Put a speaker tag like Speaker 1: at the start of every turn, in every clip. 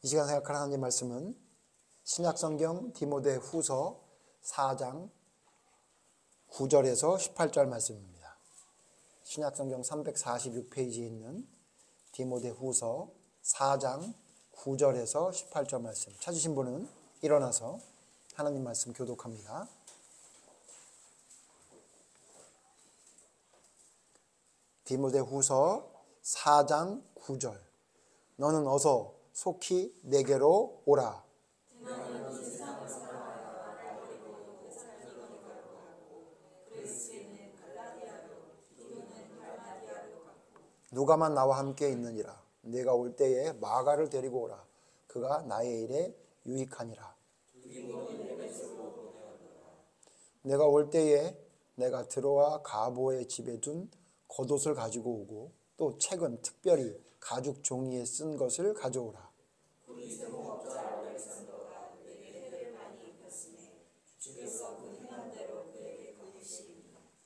Speaker 1: 이 시간 생각할 하나님 말씀은 신약성경 디모데 후서 4장 9절에서 18절 말씀입니다. 신약성경 346페이지에 있는 디모데 후서 4장 9절에서 18절 말씀 찾으신 분은 일어나서 하나님 말씀 교독합니다. 디모데 후서 4장 9절 너는 어서 속히 내게로 오라. 누가만 나와 함께 있느니라. 내가 올 때에 마가를 데리고 오라. 그가 나의 일에 유익하니라. 내가 올 때에 내가 드로아 가보의 집에 둔 겉옷을 가지고 오고 또 책은 특별히 가죽 종이에 쓴 것을 가져오라.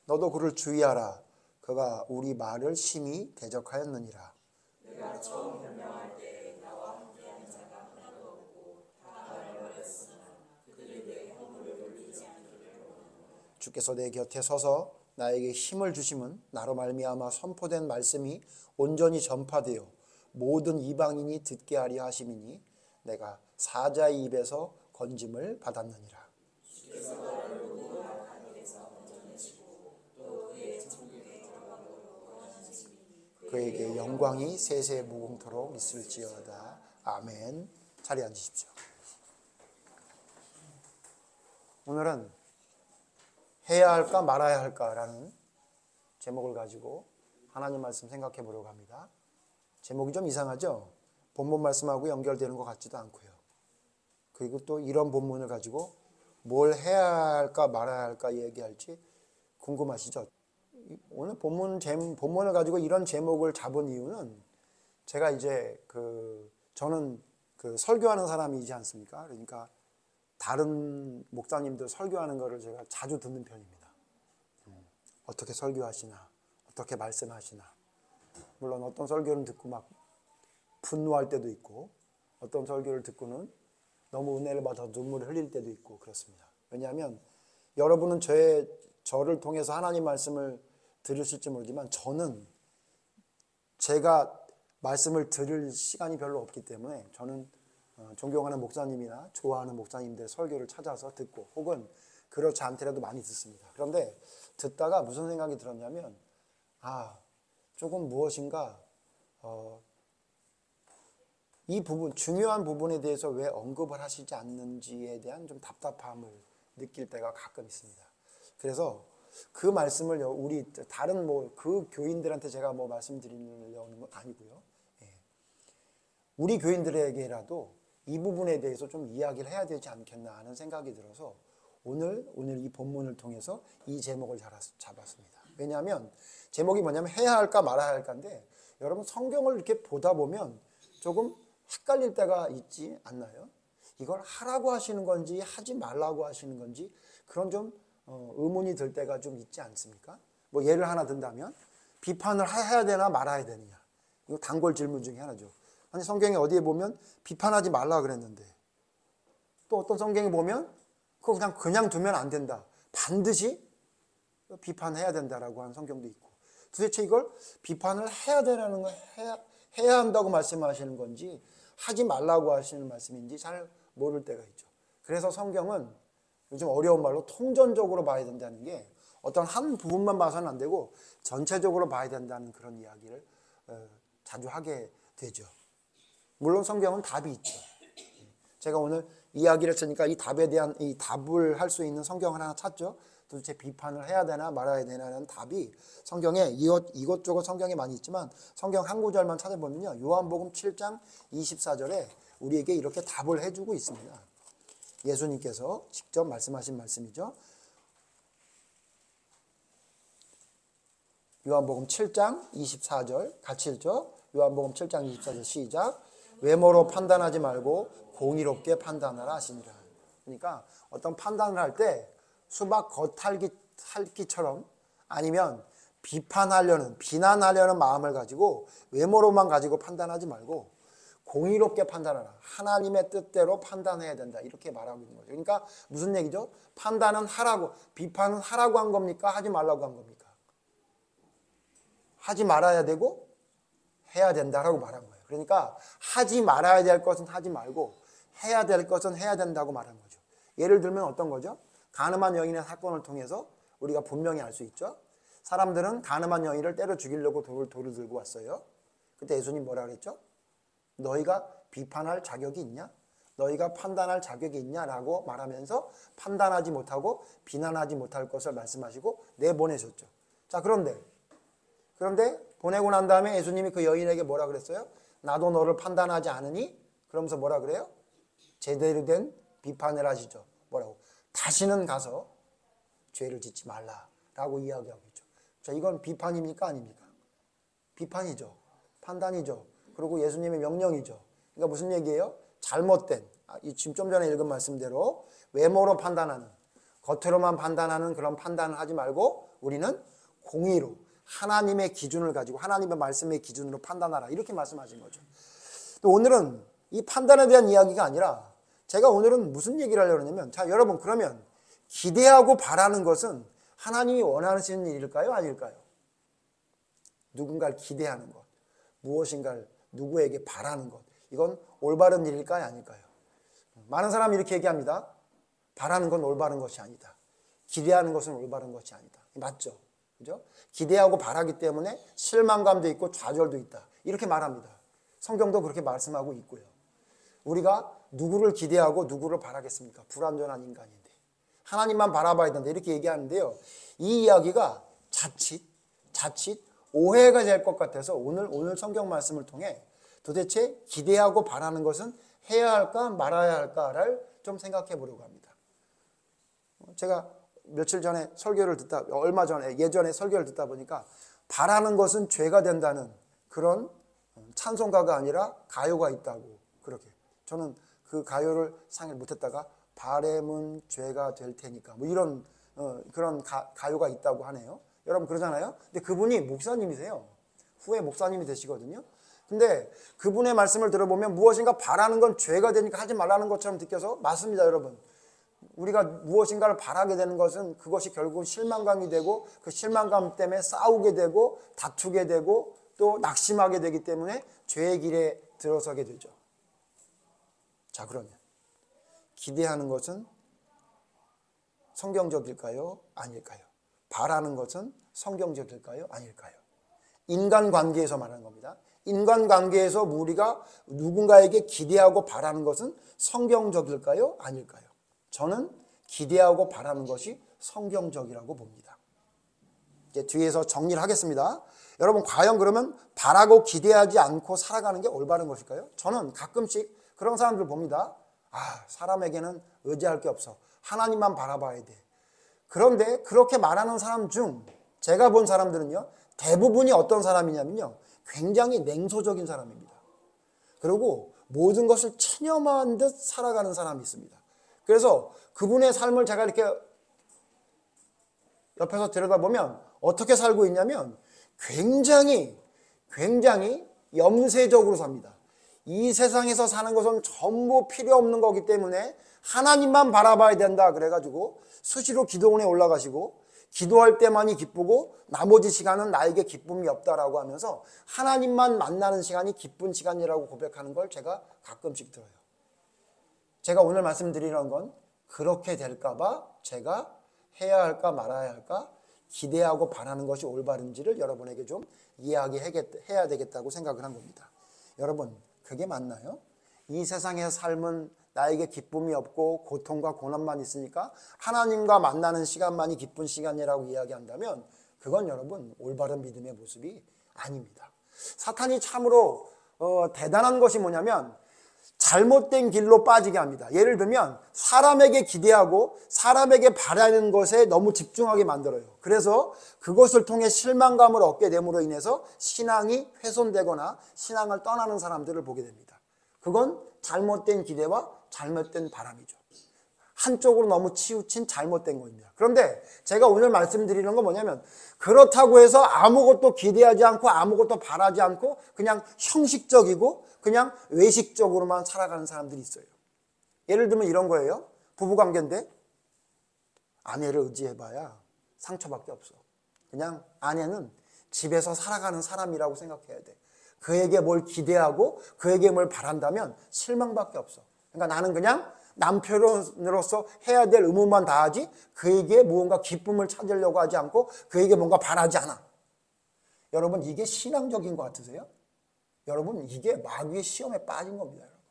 Speaker 1: 너도 그를 주의하라. 그가 우리 말을 심히 대적하였느니라. 내가 처음 변명할 때 나와 함께한 자가 하나도 없고 다 나를 버렸으나 그들이 내 허물을 돌리지 않기를 원하노라. 주께서 내 곁에 서서 나에게 힘을 주심은 나로 말미암아 선포된 말씀이 온전히 전파되어 모든 이방인이 듣게 하려 하심이니 내가 사자의 입에서 건짐을 받았느니라. 주께서 나를 모든 악한 일에서 건져내시고 또 그의 천국에 들어가도록 원하시니 그에게 영광이 세세 무궁토록 있을지어다. 아멘. 자리에 앉으십시오. 오늘은 해야 할까 말아야 할까라는 제목을 가지고 하나님 말씀 생각해 보려고 합니다. 제목이 좀 이상하죠? 본문 말씀하고 연결되는 것 같지도 않고요. 그리고 또 이런 본문을 가지고 뭘 해야 할까 말아야 할까 얘기할지 궁금하시죠? 오늘 본문을 가지고 이런 제목을 잡은 이유는 제가 이제 저는 설교하는 사람이지 않습니까? 그러니까 다른 목사님들 설교하는 거를 제가 자주 듣는 편입니다. 어떻게 설교하시나, 어떻게 말씀하시나. 물론 어떤 설교는 듣고 막 분노할 때도 있고 어떤 설교를 듣고는 너무 은혜를 받아서 눈물을 흘릴 때도 있고 그렇습니다. 왜냐하면 여러분은 저를 통해서 하나님 말씀을 들으실지 모르지만 저는 제가 말씀을 들을 시간이 별로 없기 때문에 저는 존경하는 목사님이나 좋아하는 목사님들의 설교를 찾아서 듣고 혹은 그렇지 않더라도 많이 듣습니다. 그런데 듣다가 무슨 생각이 들었냐면 조금 무엇인가 이 부분, 중요한 부분에 대해서 왜 언급을 하시지 않는지에 대한 좀 답답함을 느낄 때가 가끔 있습니다. 그래서 그 말씀을 우리 다른 그 교인들한테 제가 말씀드리려는 건 아니고요. 우리 교인들에게라도 이 부분에 대해서 좀 이야기를 해야 되지 않겠나 하는 생각이 들어서 오늘 이 본문을 통해서 이 제목을 잡았습니다. 왜냐하면 제목이 뭐냐면 해야 할까 말아야 할까인데 여러분 성경을 이렇게 보다 보면 조금 헷갈릴 때가 있지 않나요? 이걸 하라고 하시는 건지 하지 말라고 하시는 건지 그런 좀 의문이 들 때가 좀 있지 않습니까? 예를 하나 든다면 비판을 해야 되나 말아야 되느냐. 이거 단골 질문 중에 하나죠. 아니 성경에 어디에 보면 비판하지 말라 그랬는데 또 어떤 성경에 보면 그거 그냥 두면 안 된다. 반드시 비판해야 된다라고 하는 성경도 있고 도대체 이걸 비판을 해야 되라는 거 해야 한다고 말씀하시는 건지 하지 말라고 하시는 말씀인지 잘 모를 때가 있죠. 그래서 성경은 요즘 어려운 말로 통전적으로 봐야 된다는 게 어떤 한 부분만 봐서는 안 되고 전체적으로 봐야 된다는 그런 이야기를 자주 하게 되죠. 물론 성경은 답이 있죠. 제가 오늘 이야기를 했으니까 이 답에 대한 이 답을 할 수 있는 성경을 하나 찾죠. 도대체 비판을 해야 되나 말아야 되나라는 답이 성경에 이것저것 성경에 많이 있지만 성경 한 구절만 찾아보면요. 요한복음 7장 24절에 우리에게 이렇게 답을 해주고 있습니다. 예수님께서 직접 말씀하신 말씀이죠. 요한복음 7장 24절 같이 읽죠. 요한복음 7장 24절 시작. 외모로 판단하지 말고 공의롭게 판단하라 하시니라. 그러니까 어떤 판단을 할 때 수박 겉핥기처럼 아니면 비난하려는 마음을 가지고 외모로만 가지고 판단하지 말고 공의롭게 판단하라. 하나님의 뜻대로 판단해야 된다. 이렇게 말하고 있는 거죠. 그러니까 무슨 얘기죠? 판단은 하라고, 비판은 하라고 한 겁니까? 하지 말라고 한 겁니까? 하지 말아야 되고 해야 된다라고 말한 거예요. 그러니까 하지 말아야 될 것은 하지 말고 해야 될 것은 해야 된다고 말한 거죠. 예를 들면 어떤 거죠? 간음한 여인의 사건을 통해서 우리가 분명히 알 수 있죠. 사람들은 간음한 여인을 때려 죽이려고 돌을 들고 왔어요. 그때 예수님 뭐라 그랬죠? 너희가 비판할 자격이 있냐? 너희가 판단할 자격이 있냐라고 말하면서 판단하지 못하고 비난하지 못할 것을 말씀하시고 내보내셨죠. 자, 그런데 보내고 난 다음에 예수님이 그 여인에게 뭐라 그랬어요? 나도 너를 판단하지 않으니? 그러면서 뭐라 그래요? 제대로 된 비판을 하시죠. 뭐라고? 다시는 가서 죄를 짓지 말라라고 이야기하고 있죠. 자, 이건 비판입니까? 아닙니까? 비판이죠. 판단이죠. 그리고 예수님의 명령이죠. 그러니까 무슨 얘기예요? 잘못된, 지금 좀 전에 읽은 말씀대로 외모로 판단하는, 겉으로만 판단하는 그런 판단을 하지 말고 우리는 공의로 하나님의 기준을 가지고 하나님의 말씀의 기준으로 판단하라. 이렇게 말씀하신 거죠. 또 오늘은 이 판단에 대한 이야기가 아니라 제가 오늘은 무슨 얘기를 하려고 하냐면, 자, 여러분, 그러면 기대하고 바라는 것은 하나님이 원하시는 일일까요? 아닐까요? 누군가를 기대하는 것, 무엇인가를 누구에게 바라는 것, 이건 올바른 일일까요? 아닐까요? 많은 사람이 이렇게 얘기합니다. 바라는 건 올바른 것이 아니다. 기대하는 것은 올바른 것이 아니다. 맞죠? 그죠? 기대하고 바라기 때문에 실망감도 있고 좌절도 있다. 이렇게 말합니다. 성경도 그렇게 말씀하고 있고요. 우리가 누구를 기대하고 누구를 바라겠습니까? 불완전한 인간인데. 하나님만 바라봐야 된다. 이렇게 얘기하는데요. 이 이야기가 자칫 오해가 될 것 같아서 오늘 성경 말씀을 통해 도대체 기대하고 바라는 것은 해야 할까 말아야 할까를 좀 생각해 보려고 합니다. 제가 며칠 전에 얼마 전에 예전에 설교를 듣다 보니까 바라는 것은 죄가 된다는 그런 찬송가가 아니라 가요가 있다고 그렇게. 저는 그 가요를 상을 못했다가 바램은 죄가 될 테니까 뭐 이런 그런 가요가 있다고 하네요. 여러분 그러잖아요. 근데 그분이 목사님이세요. 후에 목사님이 되시거든요. 근데 그분의 말씀을 들어보면 무엇인가 바라는 건 죄가 되니까 하지 말라는 것처럼 느껴서 맞습니다, 여러분. 우리가 무엇인가를 바라게 되는 것은 그것이 결국 실망감이 되고 그 실망감 때문에 싸우게 되고 다투게 되고 또 낙심하게 되기 때문에 죄의 길에 들어서게 되죠. 자, 그러면 기대하는 것은 성경적일까요? 아닐까요? 바라는 것은 성경적일까요? 아닐까요? 인간관계에서 말하는 겁니다. 인간관계에서 우리가 누군가에게 기대하고 바라는 것은 성경적일까요? 아닐까요? 저는 기대하고 바라는 것이 성경적이라고 봅니다. 이제 뒤에서 정리를 하겠습니다. 여러분, 과연 그러면 바라고 기대하지 않고 살아가는 게 올바른 것일까요? 저는 가끔씩 그런 사람들 봅니다. 사람에게는 의지할 게 없어. 하나님만 바라봐야 돼. 그런데 그렇게 말하는 사람 중 제가 본 사람들은요, 대부분이 어떤 사람이냐면요, 굉장히 냉소적인 사람입니다. 그리고 모든 것을 체념한 듯 살아가는 사람이 있습니다. 그래서 그분의 삶을 제가 이렇게 옆에서 들여다보면 어떻게 살고 있냐면 굉장히 염세적으로 삽니다. 이 세상에서 사는 것은 전부 필요 없는 거기 때문에 하나님만 바라봐야 된다 그래가지고 수시로 기도원에 올라가시고 기도할 때만이 기쁘고 나머지 시간은 나에게 기쁨이 없다라고 하면서 하나님만 만나는 시간이 기쁜 시간이라고 고백하는 걸 제가 가끔씩 들어요. 제가 오늘 말씀드리는 건 그렇게 될까 봐 제가 해야 할까 말아야 할까 기대하고 바라는 것이 올바른지를 여러분에게 좀 이야기해야 되겠다고 생각을 한 겁니다. 여러분, 그게 맞나요? 이 세상의 삶은 나에게 기쁨이 없고 고통과 고난만 있으니까 하나님과 만나는 시간만이 기쁜 시간이라고 이야기한다면 그건 여러분 올바른 믿음의 모습이 아닙니다. 사탄이 참으로 대단한 것이 뭐냐면 잘못된 길로 빠지게 합니다. 예를 들면 사람에게 기대하고 사람에게 바라는 것에 너무 집중하게 만들어요. 그래서 그것을 통해 실망감을 얻게 됨으로 인해서 신앙이 훼손되거나 신앙을 떠나는 사람들을 보게 됩니다. 그건 잘못된 기대와 잘못된 바람이죠. 한쪽으로 너무 치우친 잘못된 겁니다. 그런데 제가 오늘 말씀드리는 건 뭐냐면 그렇다고 해서 아무것도 기대하지 않고 아무것도 바라지 않고 그냥 형식적이고 그냥 외식적으로만 살아가는 사람들이 있어요. 예를 들면 이런 거예요. 부부관계인데 아내를 의지해봐야 상처밖에 없어. 그냥 아내는 집에서 살아가는 사람이라고 생각해야 돼. 그에게 뭘 기대하고 그에게 뭘 바란다면 실망밖에 없어. 그러니까 나는 그냥 남편으로서 해야 될 의무만 다하지 그에게 무언가 기쁨을 찾으려고 하지 않고 그에게 뭔가 바라지 않아. 여러분 이게 신앙적인 것 같으세요? 여러분 이게 마귀의 시험에 빠진 겁니다. 여러분.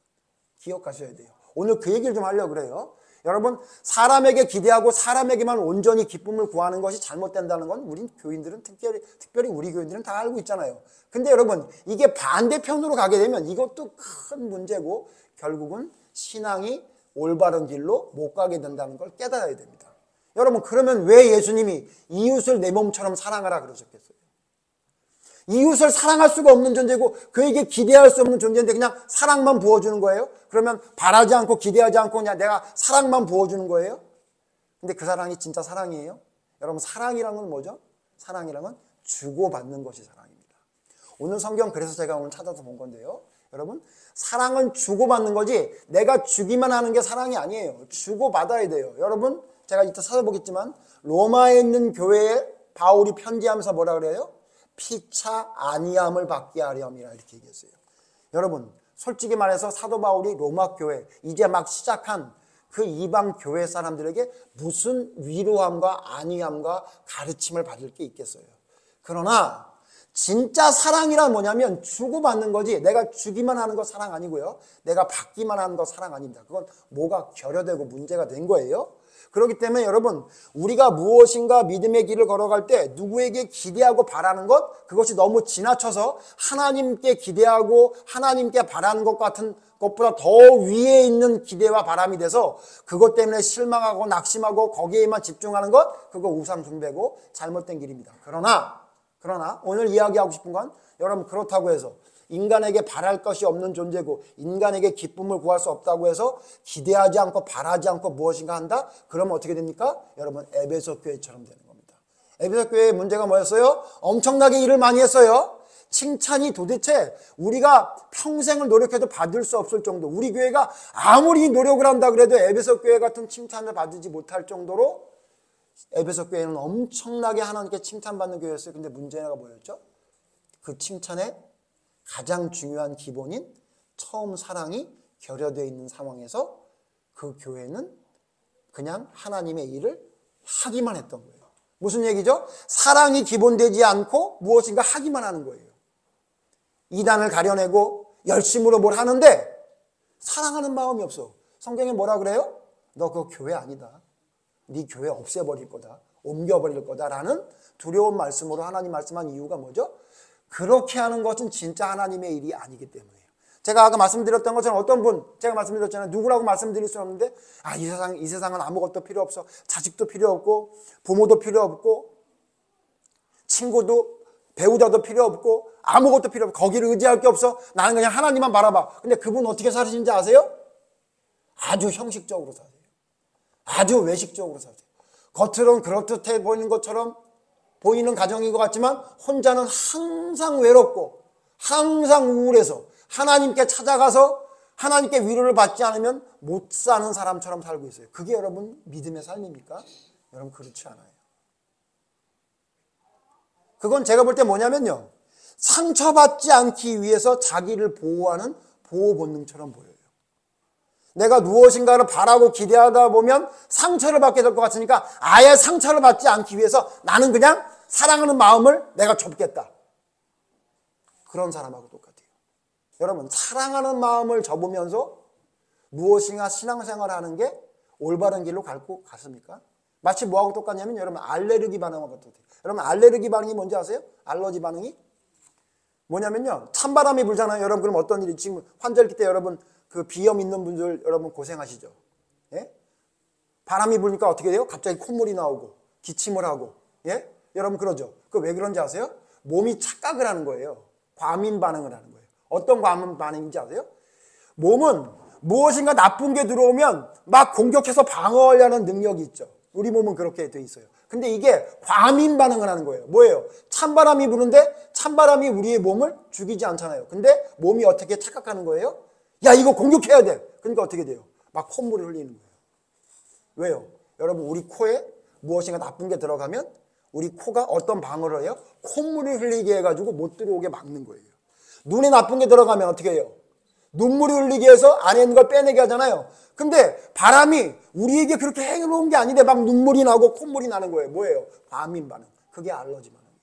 Speaker 1: 기억하셔야 돼요. 오늘 그 얘기를 좀 하려고 그래요. 여러분 사람에게 기대하고 사람에게만 온전히 기쁨을 구하는 것이 잘못된다는 건 우리 교인들은 특별히 우리 교인들은 다 알고 있잖아요. 근데 여러분 이게 반대편으로 가게 되면 이것도 큰 문제고 결국은 신앙이 올바른 길로 못 가게 된다는 걸 깨달아야 됩니다. 여러분 그러면 왜 예수님이 이웃을 내 몸처럼 사랑하라 그러셨겠어요? 이웃을 사랑할 수가 없는 존재고 그에게 기대할 수 없는 존재인데 그냥 사랑만 부어주는 거예요? 그러면 바라지 않고 기대하지 않고 그냥 내가 사랑만 부어주는 거예요? 근데 그 사랑이 진짜 사랑이에요? 여러분 사랑이란 건 뭐죠? 사랑이란 건 주고받는 것이 사랑입니다. 오늘 성경 그래서 제가 오늘 찾아서 본 건데요. 여러분 사랑은 주고받는 거지 내가 주기만 하는 게 사랑이 아니에요. 주고받아야 돼요. 여러분 제가 이따 찾아보겠지만 로마에 있는 교회에 바울이 편지하면서 뭐라 그래요? 피차 아니함을 받게 하렴이라 이렇게 얘기했어요. 여러분 솔직히 말해서 사도 바울이 로마 교회 이제 막 시작한 그 이방 교회 사람들에게 무슨 위로함과 안위함과 가르침을 받을 게 있겠어요. 그러나 진짜 사랑이란 뭐냐면 주고받는 거지 내가 주기만 하는 거 사랑 아니고요. 내가 받기만 하는 거 사랑 아닙니다. 그건 뭐가 결여되고 문제가 된 거예요. 그렇기 때문에 여러분 우리가 무엇인가 믿음의 길을 걸어갈 때 누구에게 기대하고 바라는 것 그것이 너무 지나쳐서 하나님께 기대하고 하나님께 바라는 것 같은 것보다 더 위에 있는 기대와 바람이 돼서 그것 때문에 실망하고 낙심하고 거기에만 집중하는 것 그거 우상 숭배고 잘못된 길입니다. 그러나 오늘 이야기하고 싶은 건 여러분 그렇다고 해서 인간에게 바랄 것이 없는 존재고 인간에게 기쁨을 구할 수 없다고 해서 기대하지 않고 바라지 않고 무엇인가 한다? 그러면 어떻게 됩니까? 여러분 에베소 교회처럼 되는 겁니다. 에베소 교회의 문제가 뭐였어요? 엄청나게 일을 많이 했어요. 칭찬이 도대체 우리가 평생을 노력해도 받을 수 없을 정도 우리 교회가 아무리 노력을 한다 그래도 에베소 교회 같은 칭찬을 받지 못할 정도로 에베소 교회는 엄청나게 하나님께 칭찬받는 교회였어요. 근데 문제가 뭐였죠? 그 칭찬의 가장 중요한 기본인 처음 사랑이 결여되어 있는 상황에서 그 교회는 그냥 하나님의 일을 하기만 했던 거예요. 무슨 얘기죠? 사랑이 기본되지 않고 무엇인가 하기만 하는 거예요. 이단을 가려내고 열심으로 뭘 하는데 사랑하는 마음이 없어. 성경에 뭐라 그래요? 너 그거 교회 아니다. 네 교회 없애버릴 거다. 옮겨버릴 거다라는 두려운 말씀으로 하나님 말씀한 이유가 뭐죠? 그렇게 하는 것은 진짜 하나님의 일이 아니기 때문이에요. 제가 아까 말씀드렸던 것처럼 어떤 분 제가 말씀드렸잖아요. 누구라고 말씀드릴 수 없는데 이 세상은 아무것도 필요 없어. 자식도 필요 없고 부모도 필요 없고 친구도 배우자도 필요 없고 아무것도 필요 없고 거기를 의지할 게 없어. 나는 그냥 하나님만 바라봐. 근데 그분 어떻게 사시는지 아세요? 아주 형식적으로 사세요. 아주 외식적으로 사세요. 겉으로는 그렇듯해 보이는 것처럼 보이는 가정인 것 같지만 혼자는 항상 외롭고 항상 우울해서 하나님께 찾아가서 하나님께 위로를 받지 않으면 못 사는 사람처럼 살고 있어요. 그게 여러분 믿음의 삶입니까? 여러분 그렇지 않아요. 그건 제가 볼 때 뭐냐면요. 상처받지 않기 위해서 자기를 보호하는 보호 본능처럼 보여요. 내가 무엇인가를 바라고 기대하다 보면 상처를 받게 될 것 같으니까 아예 상처를 받지 않기 위해서 나는 그냥 사랑하는 마음을 내가 접겠다. 그런 사람하고 똑같아요. 여러분 사랑하는 마음을 접으면서 무엇인가 신앙생활을 하는 게 올바른 길로 갈 것 같습니까? 마치 뭐하고 똑같냐면 여러분 알레르기 반응하고 똑같아요. 여러분 알레르기 반응이 뭔지 아세요? 알러지 반응이? 뭐냐면요. 찬바람이 불잖아요. 여러분 그럼 어떤 일이 지금 환절기 때 여러분 그 비염 있는 분들 여러분 고생하시죠. 예? 바람이 불니까 어떻게 돼요? 갑자기 콧물이 나오고 기침을 하고 예? 여러분 그러죠. 그 왜 그런지 아세요? 몸이 착각을 하는 거예요. 과민 반응을 하는 거예요. 어떤 과민 반응인지 아세요? 몸은 무엇인가 나쁜 게 들어오면 막 공격해서 방어하려는 능력이 있죠. 우리 몸은 그렇게 돼 있어요. 근데 이게 과민 반응을 하는 거예요. 뭐예요? 찬바람이 부는데 찬바람이 우리의 몸을 죽이지 않잖아요. 근데 몸이 어떻게 착각하는 거예요? 야, 이거 공격해야 돼. 그러니까 어떻게 돼요? 막 콧물을 흘리는 거예요. 왜요? 여러분, 우리 코에 무엇인가 나쁜 게 들어가면 우리 코가 어떤 방어를 해요? 콧물을 흘리게 해가지고 못 들어오게 막는 거예요. 눈에 나쁜 게 들어가면 어떻게 해요? 눈물을 흘리게 해서 안에 있는 걸 빼내게 하잖아요. 근데 바람이 우리에게 그렇게 해로운 게 아닌데 막 눈물이 나고 콧물이 나는 거예요. 뭐예요? 과민 반응. 그게 알러지 반응이에요.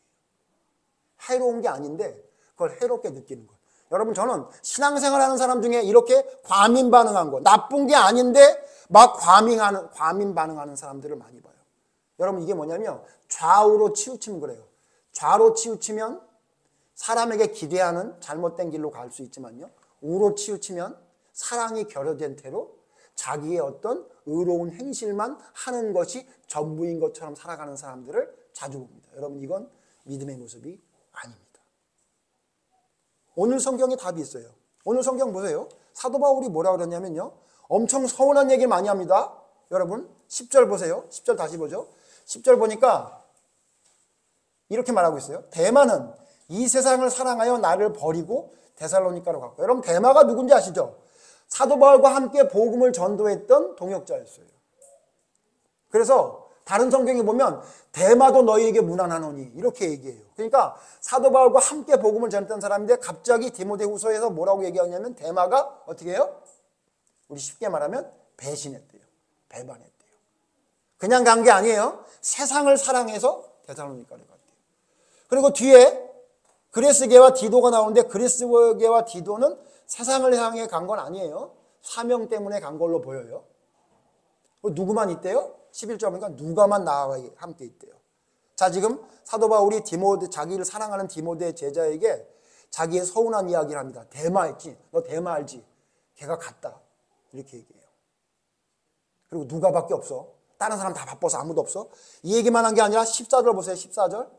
Speaker 1: 해로운 게 아닌데 그걸 해롭게 느끼는 거예요. 여러분, 저는 신앙생활하는 사람 중에 이렇게 과민 반응한 거, 나쁜 게 아닌데 막 과민 반응하는 사람들을 많이 봐요. 여러분, 이게 뭐냐면 좌우로 치우치면 그래요. 좌로 치우치면 사람에게 기대하는 잘못된 길로 갈 수 있지만요, 우로 치우치면 사랑이 결여된 태로 자기의 어떤 의로운 행실만 하는 것이 전부인 것처럼 살아가는 사람들을 자주 봅니다. 여러분, 이건 믿음의 모습이 아닙니다. 오늘 성경에 답이 있어요. 오늘 성경 보세요. 사도 바울이 뭐라고 그랬냐면요, 엄청 서운한 얘기를 많이 합니다. 여러분, 10절 보세요. 10절 다시 보죠. 10절 보니까 이렇게 말하고 있어요. 데마는 이 세상을 사랑하여 나를 버리고 데살로니가로 갔고. 여러분, 데마가 누군지 아시죠? 사도 바울과 함께 복음을 전도했던 동역자였어요. 그래서 다른 성경에 보면 데마도 너희에게 무난하노니 이렇게 얘기해요. 그러니까 사도 바울과 함께 복음을 전했던 사람인데 갑자기 디모데후서에서 뭐라고 얘기하냐면 데마가 어떻게 해요? 우리 쉽게 말하면 배신했대요. 배반했대요. 그냥 간 게 아니에요. 세상을 사랑해서 데살로니가로 갔대요. 그리고 뒤에 그리스계와 디도가 나오는데 그리스계와 디도는 세상을 향해 간 건 아니에요. 사명 때문에 간 걸로 보여요. 누구만 있대요? 11절 보니까 누가만 나와 함께 있대요. 자, 지금 사도 바울이 자기를 사랑하는 디모데 제자에게 자기의 서운한 이야기를 합니다. 데마 있지? 너 데마 알지? 걔가 갔다. 이렇게 얘기해요. 그리고 누가밖에 없어. 다른 사람 다 바빠서 아무도 없어. 이 얘기만 한 게 아니라 14절 보세요. 14절.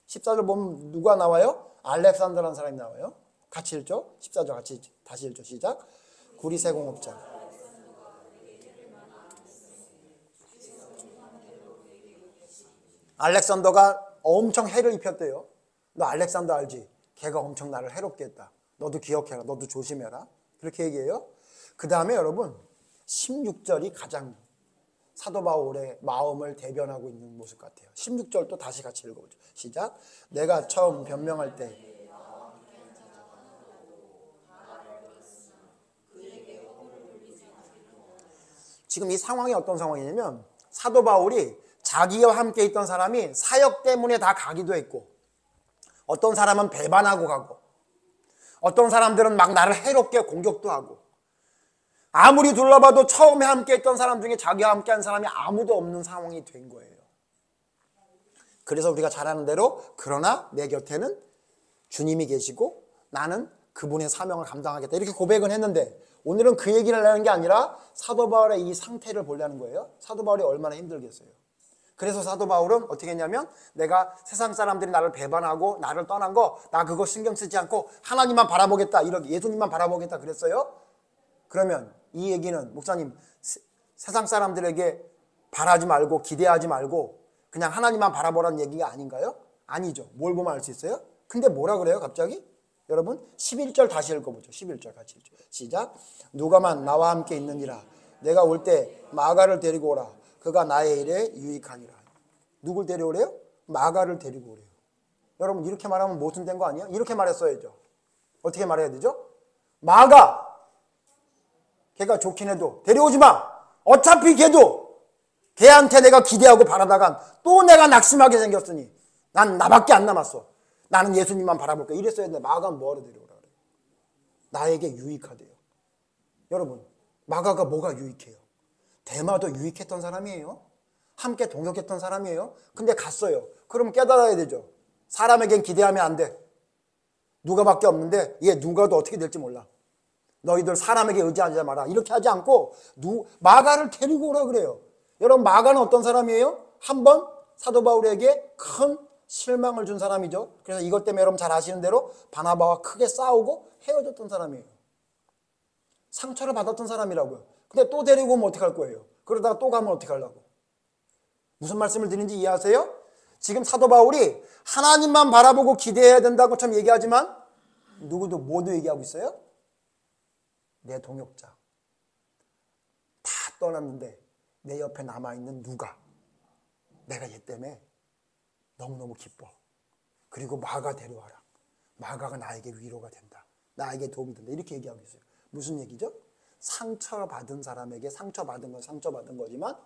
Speaker 1: 14절 보면 누가 나와요? 알렉산더라는 사람이 나와요. 같이 읽죠? 14절 같이 다시 읽죠. 시작. 구리세공업자. 알렉산더가 엄청 해를 입혔대요. 너 알렉산더 알지? 걔가 엄청 나를 해롭게 했다. 너도 기억해라. 너도 조심해라. 그렇게 얘기해요. 그 다음에 여러분 16절이 가장 사도 바울의 마음을 대변하고 있는 모습 같아요. 16절 또 다시 같이 읽어보죠. 시작. 내가 처음 변명할 때 지금 이 상황이 어떤 상황이냐면 사도 바울이 자기와 함께 있던 사람이 사역 때문에 다 가기도 했고, 어떤 사람은 배반하고 가고, 어떤 사람들은 막 나를 해롭게 공격도 하고, 아무리 둘러봐도 처음에 함께 했던 사람 중에 자기와 함께 한 사람이 아무도 없는 상황이 된 거예요. 그래서 우리가 잘 아는 대로 그러나 내 곁에는 주님이 계시고 나는 그분의 사명을 감당하겠다 이렇게 고백은 했는데, 오늘은 그 얘기를 하는 게 아니라 사도 바울의 이 상태를 보려는 거예요. 사도 바울이 얼마나 힘들겠어요. 그래서 사도 바울은 어떻게 했냐면, 내가 세상 사람들이 나를 배반하고 나를 떠난 거 나 그거 신경 쓰지 않고 하나님만 바라보겠다, 이렇게 예수님만 바라보겠다 그랬어요. 그러면 이 얘기는 목사님, 세상 사람들에게 바라지 말고 기대하지 말고 그냥 하나님만 바라보라는 얘기가 아닌가요? 아니죠. 뭘 보면 알 수 있어요? 근데 뭐라 그래요 갑자기? 여러분 11절 다시 읽어보죠. 11절 같이 읽죠. 시작. 누가만 나와 함께 있느니라. 내가 올 때 마가를 데리고 오라. 그가 나의 일에 유익하니라. 누굴 데려오래요? 마가를 데리고 오래요. 여러분 이렇게 말하면 모순된 거 아니에요? 이렇게 말했어야죠. 어떻게 말해야 되죠? 마가, 걔가 좋긴 해도 데려오지 마. 어차피 걔한테 내가 기대하고 바라다간 또 내가 낙심하게 생겼으니 난 나밖에 안 남았어. 나는 예수님만 바라볼게. 이랬어야 되는데 마가는 뭐하러 데려오라 그래요? 나에게 유익하대요. 여러분 마가가 뭐가 유익해요? 데마도 유익했던 사람이에요. 함께 동역했던 사람이에요. 근데 갔어요. 그럼 깨달아야 되죠. 사람에겐 기대하면 안 돼. 누가밖에 없는데 얘 누가도 어떻게 될지 몰라. 너희들 사람에게 의지하지 마라. 이렇게 하지 않고 마가를 데리고 오라 그래요. 여러분 마가는 어떤 사람이에요? 한번 사도 바울에게 큰 실망을 준 사람이죠. 그래서 이것 때문에 여러분 잘 아시는 대로 바나바와 크게 싸우고 헤어졌던 사람이에요. 상처를 받았던 사람이라고요. 근데 또 데리고 오면 어떡할 거예요? 그러다가 또 가면 어떡하려고? 무슨 말씀을 드리는지 이해하세요? 지금 사도 바울이 하나님만 바라보고 기대해야 된다고 참 얘기하지만 누구도 모두 얘기하고 있어요? 내 동역자 다 떠났는데 내 옆에 남아있는 누가, 내가 얘 때문에 너무너무 기뻐. 그리고 마가 데려와라. 마가가 나에게 위로가 된다. 나에게 도움이 된다. 이렇게 얘기하고 있어요. 무슨 얘기죠? 상처받은 사람에게 상처받은 건 상처받은 거지만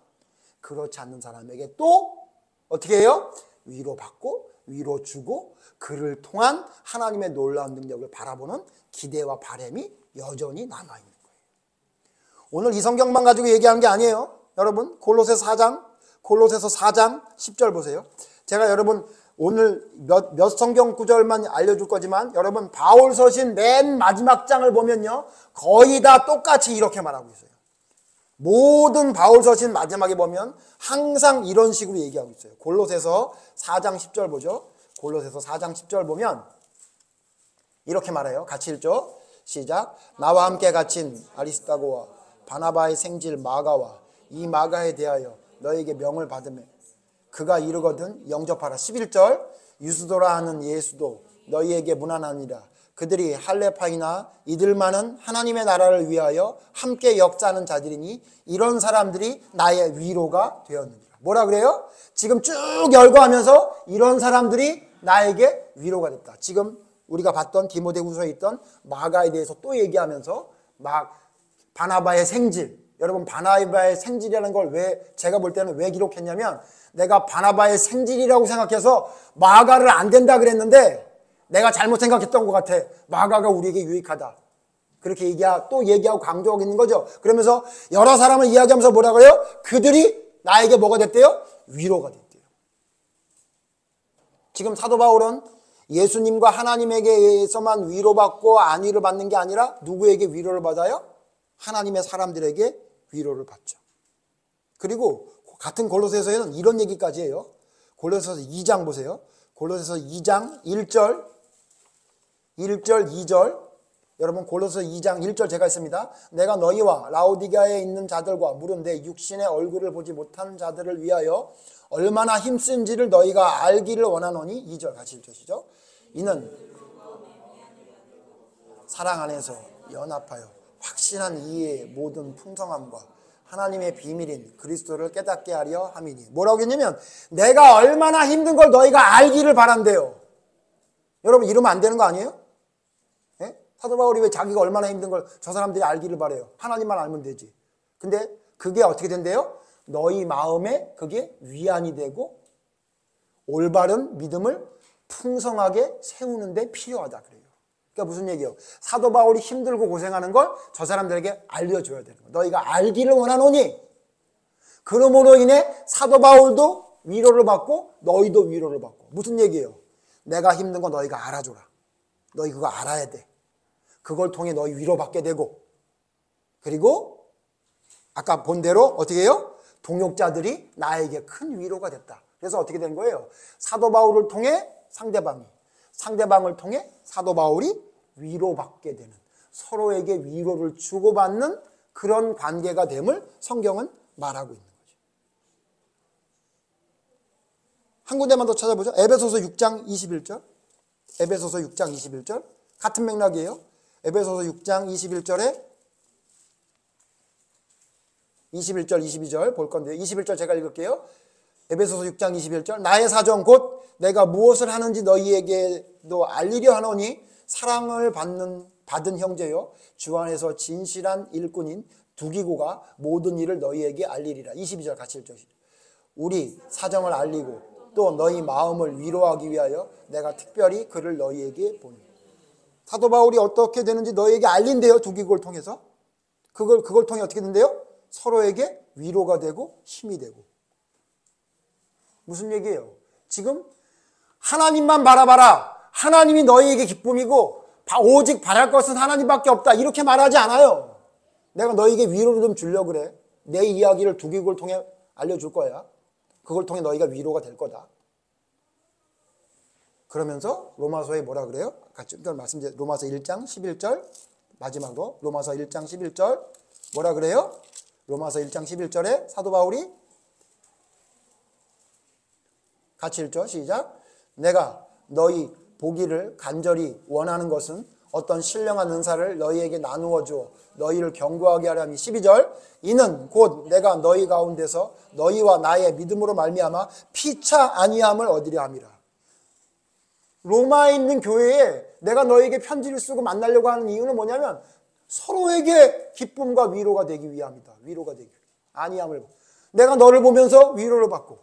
Speaker 1: 그렇지 않는 사람에게 또 어떻게 해요? 위로받고 위로 주고 그를 통한 하나님의 놀라운 능력을 바라보는 기대와 바람이 여전히 남아있는 거예요. 오늘 이 성경만 가지고 얘기하는 게 아니에요. 여러분 골로새서 4장 10절 보세요. 제가 여러분 오늘 몇 성경 구절만 알려줄 거지만 여러분 바울 서신 맨 마지막 장을 보면요 거의 다 똑같이 이렇게 말하고 있어요. 모든 바울 서신 마지막에 보면 항상 이런 식으로 얘기하고 있어요. 골로새서 4장 10절 보죠. 골로새서 4장 10절 보면 이렇게 말해요. 같이 읽죠. 시작. 나와 함께 갇힌 아리스다고와 바나바의 생질 마가와 이 마가에 대하여 너에게 명을 받으며 그가 이르거든 영접하라. 11절. 유스도라 하는 예수도 너희에게 무난하니라. 그들이 할레파이나 이들만은 하나님의 나라를 위하여 함께 역사하는 자들이니 이런 사람들이 나의 위로가 되었느니라. 뭐라 그래요? 지금 쭉 열거하면서 이런 사람들이 나에게 위로가 됐다. 지금 우리가 봤던 디모데후서에 있던 마가에 대해서 또 얘기하면서 바나바의 생질, 여러분 바나바의 생질이라는 걸 왜 제가 볼 때는 왜 기록했냐면 내가 바나바의 생질이라고 생각해서 마가를 안 된다 그랬는데 내가 잘못 생각했던 것 같아. 마가가 우리에게 유익하다. 그렇게 또 얘기하고 강조하고 있는 거죠. 그러면서 여러 사람을 이야기하면서 뭐라 그래요? 그들이 나에게 뭐가 됐대요? 위로가 됐대요. 지금 사도 바울은 예수님과 하나님에게서만 위로받고 안위를 받는 게 아니라 누구에게 위로를 받아요? 하나님의 사람들에게 위로를 받죠. 그리고 같은 골로새서에는 이런 얘기까지 해요. 골로새서 2장 보세요. 골로새서 2장 1절 2절 여러분 골로새서 2장 1절 제가 했습니다. 내가 너희와 라오디게아에 있는 자들과 물은 내 육신의 얼굴을 보지 못한 자들을 위하여 얼마나 힘쓴지를 너희가 알기를 원하노니 2절 같이 읽으시죠. 이는 사랑 안에서 연합하여 확신한 이의 모든 풍성함과 하나님의 비밀인 그리스도를 깨닫게 하려 함이니. 뭐라고 했냐면 내가 얼마나 힘든 걸 너희가 알기를 바란대요. 여러분 이러면 안 되는 거 아니에요? 네? 사도 바울이 왜 자기가 얼마나 힘든 걸 저 사람들이 알기를 바래요? 하나님만 알면 되지. 근데 그게 어떻게 된대요? 너희 마음에 그게 위안이 되고 올바른 믿음을 풍성하게 세우는 데 필요하다 그래요. 그러니까 무슨 얘기예요? 사도 바울이 힘들고 고생하는 걸 저 사람들에게 알려줘야 되는 거예요. 너희가 알기를 원하노니 그러므로 인해 사도 바울도 위로를 받고 너희도 위로를 받고. 무슨 얘기예요? 내가 힘든 거 너희가 알아줘라. 너희 그거 알아야 돼. 그걸 통해 너희 위로받게 되고 그리고 아까 본 대로 어떻게 해요? 동역자들이 나에게 큰 위로가 됐다. 그래서 어떻게 된 거예요? 사도 바울을 통해 상대방을 통해 사도 바울이 위로받게 되는, 서로에게 위로를 주고받는 그런 관계가 됨을 성경은 말하고 있는 거죠. 한 군데만 더 찾아보죠. 에베소서 6장 21절. 에베소서 6장 21절. 같은 맥락이에요. 에베소서 6장 21절에 21절 22절 볼 건데요. 21절 제가 읽을게요. 에베소서 6장 21절. 나의 사정 곧 내가 무엇을 하는지 너희에게도 알리려 하노니 사랑을 받은 형제요 주 안에서 진실한 일꾼인 두기고가 모든 일을 너희에게 알리리라. 22절 같이 읽죠. 우리 사정을 알리고 또 너희 마음을 위로하기 위하여 내가 특별히 그를 너희에게 보내. 사도 바울이 어떻게 되는지 너희에게 알린대요. 두기고를 통해서. 그걸 통해 어떻게 된대요? 서로에게 위로가 되고 힘이 되고. 무슨 얘기예요? 지금 하나님만 바라봐라. 하나님이 너희에게 기쁨이고 오직 바랄 것은 하나님밖에 없다. 이렇게 말하지 않아요. 내가 너희에게 위로를 좀 주려고 그래. 내 이야기를 두기고를 통해 알려줄 거야. 그걸 통해 너희가 위로가 될 거다. 그러면서 로마서에 뭐라 그래요? 같이 말씀드려. 로마서 1장 11절 마지막으로 로마서 1장 11절 뭐라 그래요? 로마서 1장 11절에 사도 바울이 같이 읽죠. 시작. 내가 너희 보기를 간절히 원하는 것은 어떤 신령한 은사를 너희에게 나누어 주어 너희를 견고하게 하려 함이. 12절. 이는 곧 내가 너희 가운데서 너희와 나의 믿음으로 말미암아 피차 아니함을 얻으려 함이라. 로마에 있는 교회에 내가 너희에게 편지를 쓰고 만나려고 하는 이유는 뭐냐면 서로에게 기쁨과 위로가 되기 위함이다. 위로가 되기 위해. 아니함을. 내가 너를 보면서 위로를 받고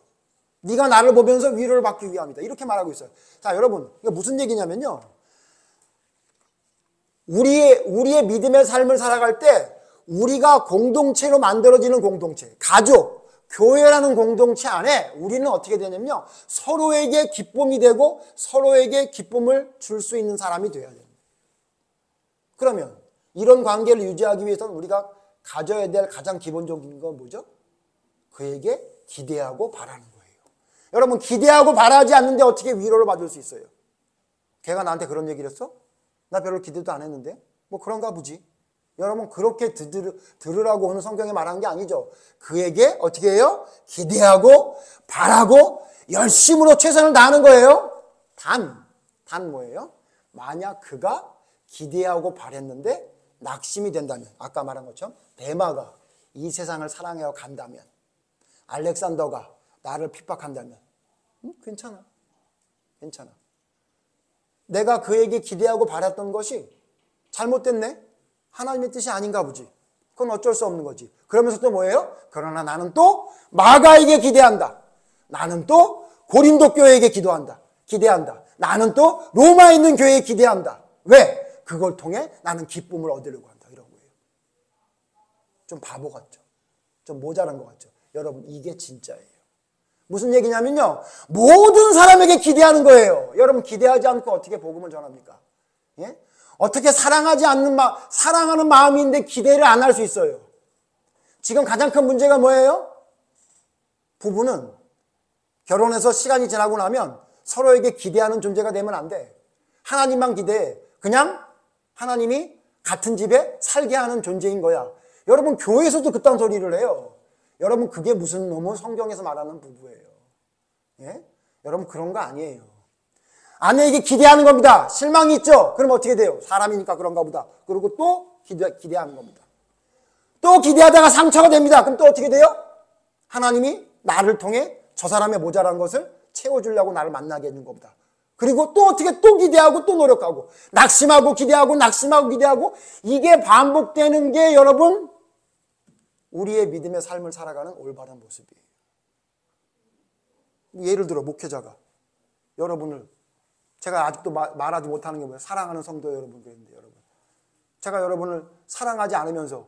Speaker 1: 네가 나를 보면서 위로를 받기 위함이다. 이렇게 말하고 있어요. 자, 여러분, 이게 무슨 얘기냐면요. 우리의 믿음의 삶을 살아갈 때 우리가 공동체로 만들어지는 공동체, 가족, 교회라는 공동체 안에 우리는 어떻게 되냐면요. 서로에게 기쁨이 되고 서로에게 기쁨을 줄 수 있는 사람이 돼야 됩니다. 그러면 이런 관계를 유지하기 위해서는 우리가 가져야 될 가장 기본적인 건 뭐죠? 그에게 기대하고 바라는 거예요. 여러분, 기대하고 바라지 않는데 어떻게 위로를 받을 수 있어요? 걔가 나한테 그런 얘기를 했어? 나 별로 기대도 안 했는데? 뭐 그런가 보지. 여러분, 그렇게 들으라고 오늘 성경에 말하는 게 아니죠. 그에게 어떻게 해요? 기대하고 바라고 열심으로 최선을 다하는 거예요. 단 뭐예요? 만약 그가 기대하고 바랬는데 낙심이 된다면, 아까 말한 것처럼 데마가 이 세상을 사랑하여 간다면, 알렉산더가 나를 핍박한다면 괜찮아. 내가 그에게 기대하고 바랐던 것이 잘못됐네? 하나님의 뜻이 아닌가 보지. 그건 어쩔 수 없는 거지. 그러면서 또 뭐예요? 그러나 나는 또 마가에게 기대한다. 나는 또 고린도 교회에게 기대한다. 나는 또 로마에 있는 교회에 기대한다. 왜? 그걸 통해 나는 기쁨을 얻으려고 한다. 이런 거예요. 좀 바보 같죠? 좀 모자란 것 같죠? 여러분, 이게 진짜예요. 무슨 얘기냐면요. 모든 사람에게 기대하는 거예요. 여러분, 기대하지 않고 어떻게 복음을 전합니까? 예? 어떻게 사랑하는 마음인데 기대를 안 할 수 있어요? 지금 가장 큰 문제가 뭐예요? 부부는 결혼해서 시간이 지나고 나면 서로에게 기대하는 존재가 되면 안 돼. 하나님만 기대해. 그냥 하나님이 같은 집에 살게 하는 존재인 거야. 여러분, 교회에서도 그딴 소리를 해요. 여러분, 그게 무슨 놈의 성경에서 말하는 부부예요. 예? 여러분, 그런 거 아니에요. 아내에게 기대하는 겁니다. 실망이 있죠? 그럼 어떻게 돼요? 사람이니까 그런가 보다. 그리고 또 기대하는 겁니다. 또 기대하다가 상처가 됩니다. 그럼 또 어떻게 돼요? 하나님이 나를 통해 저 사람의 모자란 것을 채워주려고 나를 만나게 해준 겁니다. 그리고 또 어떻게 또 기대하고 또 노력하고 낙심하고 기대하고 이게 반복되는 게 여러분 우리의 믿음의 삶을 살아가는 올바른 모습이에요. 예를 들어 목회자가 여러분을 제가 아직도 말하지 못하는 게 뭐예요? 사랑하는 성도 여러분 그랬는데 여러분 제가 여러분을 사랑하지 않으면서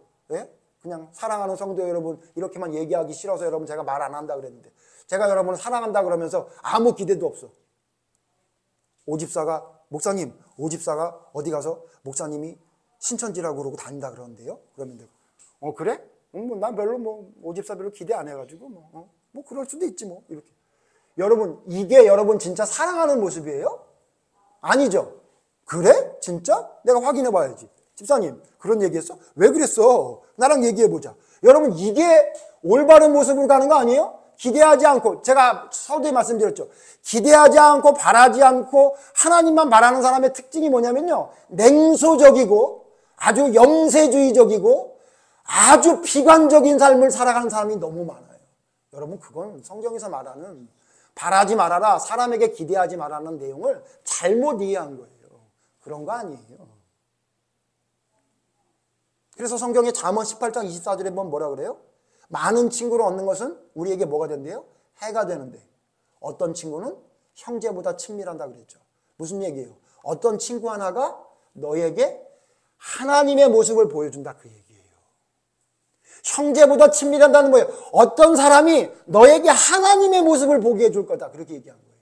Speaker 1: 그냥 사랑하는 성도 여러분 이렇게만 얘기하기 싫어서 여러분 제가 말 안 한다 그랬는데 제가 여러분을 사랑한다 그러면서 아무 기대도 없어. 목사님 어디 가서 목사님이 신천지라고 그러고 다닌다 그러는데요. 그러면 내가 그래? 난 별로 오집사 별로 기대 안 해가지고 뭐 그럴 수도 있지 뭐 이렇게. 여러분 이게 여러분 진짜 사랑하는 모습이에요? 아니죠. 그래? 진짜? 내가 확인해 봐야지. 집사님 그런 얘기했어? 왜 그랬어? 나랑 얘기해보자. 여러분 이게 올바른 모습으로 가는 거 아니에요? 기대하지 않고 제가 서두에 말씀드렸죠. 기대하지 않고 바라지 않고 하나님만 바라는 사람의 특징이 뭐냐면요. 냉소적이고 아주 영세주의적이고 아주 비관적인 삶을 살아가는 사람이 너무 많아요. 여러분 그건 성경에서 말하는 바라지 말아라 사람에게 기대하지 말라는 내용을 잘못 이해한 거예요. 그런 거 아니에요. 그래서 성경의 잠언 18장 24절에 보면 뭐라 그래요? 많은 친구를 얻는 것은 우리에게 뭐가 된대요? 해가 되는데 어떤 친구는 형제보다 친밀한다 그랬죠. 무슨 얘기예요? 어떤 친구 하나가 너에게 하나님의 모습을 보여준다 그 얘기예요. 형제보다 친밀한다는 거예요. 어떤 사람이 너에게 하나님의 모습을 보게 해줄 거다 그렇게 얘기한 거예요.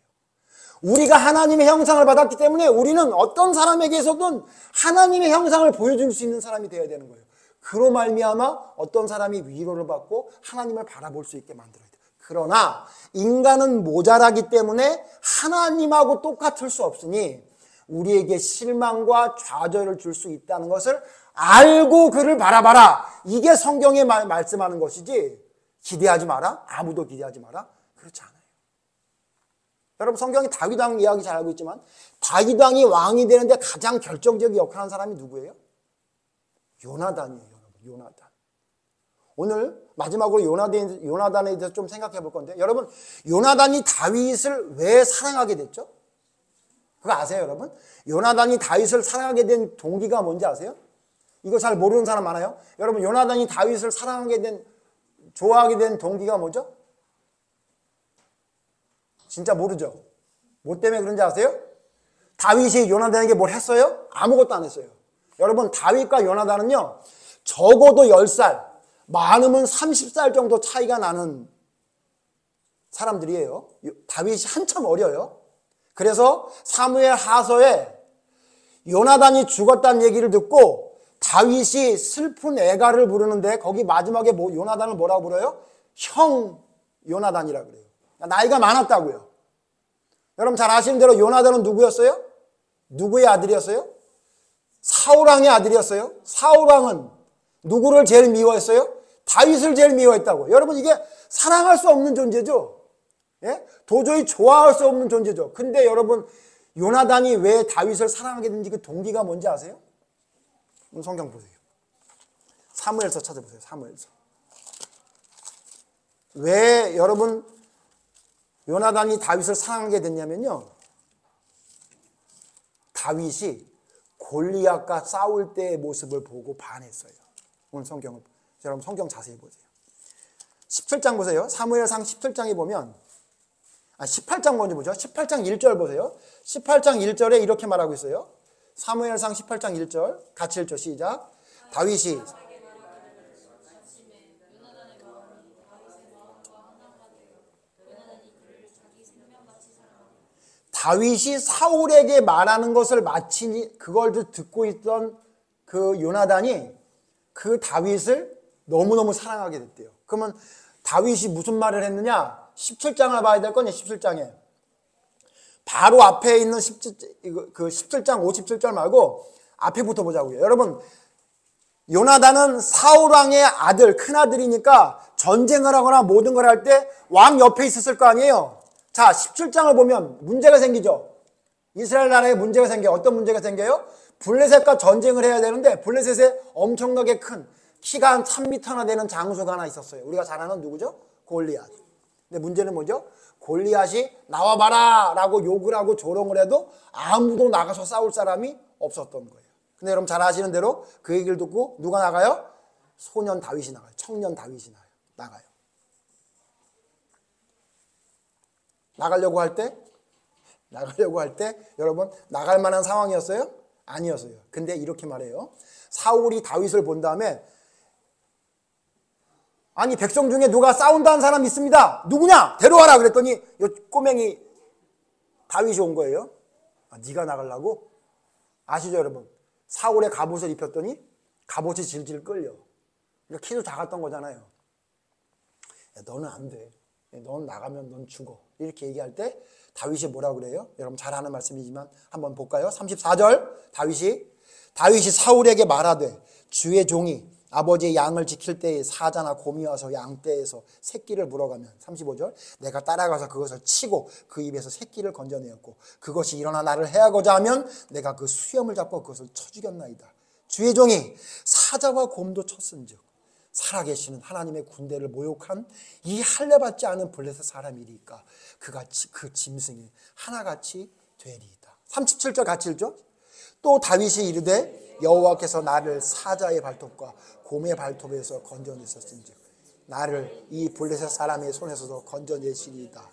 Speaker 1: 우리가 하나님의 형상을 받았기 때문에 우리는 어떤 사람에게서든 하나님의 형상을 보여줄 수 있는 사람이 되어야 되는 거예요. 그로 말미암아 어떤 사람이 위로를 받고 하나님을 바라볼 수 있게 만들어야 돼요. 그러나 인간은 모자라기 때문에 하나님하고 똑같을 수 없으니 우리에게 실망과 좌절을 줄 수 있다는 것을 알고 그를 바라봐라. 이게 성경에 말씀하는 것이지 기대하지 마라. 아무도 기대하지 마라. 그렇지 않아요. 여러분 성경이 다윗 왕 이야기 잘 알고 있지만 다윗 왕이 왕이 되는데 가장 결정적인 역할을 한 사람이 누구예요? 요나단이에요. 여러분 요나단. 오늘 마지막으로 요나단에 대해서 좀 생각해 볼 건데 여러분 요나단이 다윗을 왜 사랑하게 됐죠? 그거 아세요 여러분? 요나단이 다윗을 사랑하게 된 동기가 뭔지 아세요? 이거 잘 모르는 사람 많아요? 여러분 요나단이 다윗을 좋아하게 된 동기가 뭐죠? 진짜 모르죠? 뭐 때문에 그런지 아세요? 다윗이 요나단에게 뭘 했어요? 아무것도 안 했어요. 여러분 다윗과 요나단은요 적어도 10살 많으면 30살 정도 차이가 나는 사람들이에요. 다윗이 한참 어려요. 그래서 사무엘 하서에 요나단이 죽었다는 얘기를 듣고 다윗이 슬픈 애가를 부르는데 거기 마지막에 요나단을 뭐라고 불러요? 형 요나단이라고 그래요. 나이가 많았다고요. 여러분 잘 아시는 대로 요나단은 누구였어요? 누구의 아들이었어요? 사울왕의 아들이었어요. 사울왕은 누구를 제일 미워했어요? 다윗을 제일 미워했다고. 여러분 이게 사랑할 수 없는 존재죠. 예? 도저히 좋아할 수 없는 존재죠. 근데 여러분 요나단이 왜 다윗을 사랑하게 된지 그 동기가 뭔지 아세요? 성경 보세요. 사무엘서 찾아보세요. 사무엘서. 왜 여러분 요나단이 다윗을 사랑하게 됐냐면요. 다윗이 골리앗과 싸울 때의 모습을 보고 반했어요. 오늘 여러분 성경 자세히 보세요. 17장 보세요. 사무엘상 17장에 보면 18장 먼저 보죠. 18장 1절 보세요. 18장 1절에 이렇게 말하고 있어요. 사무엘상 18장 1절 같이 읽죠. 시작. 다윗이 사울에게 말하는 것을 마치 그걸 듣고 있던 그 요나단이 그 다윗을 너무너무 사랑하게 됐대요. 그러면 다윗이 무슨 말을 했느냐? 17장을 봐야 될 거냐? 17장에 바로 앞에 있는 17장 57절 말고 앞에부터 보자고요. 여러분 요나단은 사울왕의 아들, 큰아들이니까 전쟁을 하거나 모든 걸 할 때 왕 옆에 있었을 거 아니에요. 자 17장을 보면 문제가 생기죠. 이스라엘 나라에 문제가 생겨요. 어떤 문제가 생겨요? 블레셋과 전쟁을 해야 되는데 블레셋에 엄청나게 큰 키가 한 3m나 되는 장수가 하나 있었어요. 우리가 잘 아는 누구죠? 골리앗. 근데 문제는 뭐죠? 골리앗이 나와봐라 라고 욕을 하고 조롱을 해도 아무도 나가서 싸울 사람이 없었던 거예요. 근데 여러분 잘 아시는 대로 그 얘기를 듣고 누가 나가요? 소년 다윗이 나가요. 청년 다윗이 나가요. 나가려고 할 때 여러분 나갈 만한 상황이었어요? 아니었어요. 근데 이렇게 말해요. 사울이 다윗을 본 다음에 아니 백성 중에 누가 싸운다는 사람 있습니다. 누구냐? 데려와라 그랬더니 이 꼬맹이 다윗이 온 거예요. 네가 나가려고? 아시죠 여러분? 사울의 갑옷을 입혔더니 갑옷이 질질 끌려. 그러니까 키도 작았던 거잖아요. 야, 너는 안 돼. 넌 나가면 넌 죽어. 이렇게 얘기할 때 다윗이 뭐라고 그래요? 여러분 잘 아는 말씀이지만 한번 볼까요? 34절 다윗이 사울에게 말하되 주의 종이 아버지의 양을 지킬 때에 사자나 곰이 와서 양떼에서 새끼를 물어가면 35절 내가 따라가서 그것을 치고 그 입에서 새끼를 건져내었고 그것이 일어나 나를 해하고자 하면 내가 그 수염을 잡고 그것을 쳐 죽였나이다. 주의 종이 사자와 곰도 쳤은즉 살아계시는 하나님의 군대를 모욕한 이 할례받지 않은 블레셋 사람이니까 그같이 그 짐승이 하나같이 되리이다. 37절 같이 읽죠. 또 다윗이 이르되 여호와께서 나를 사자의 발톱과 곰의 발톱에서 건져내셨은즉 나를 이 블레셋 사람의 손에서도 건져내시리이다.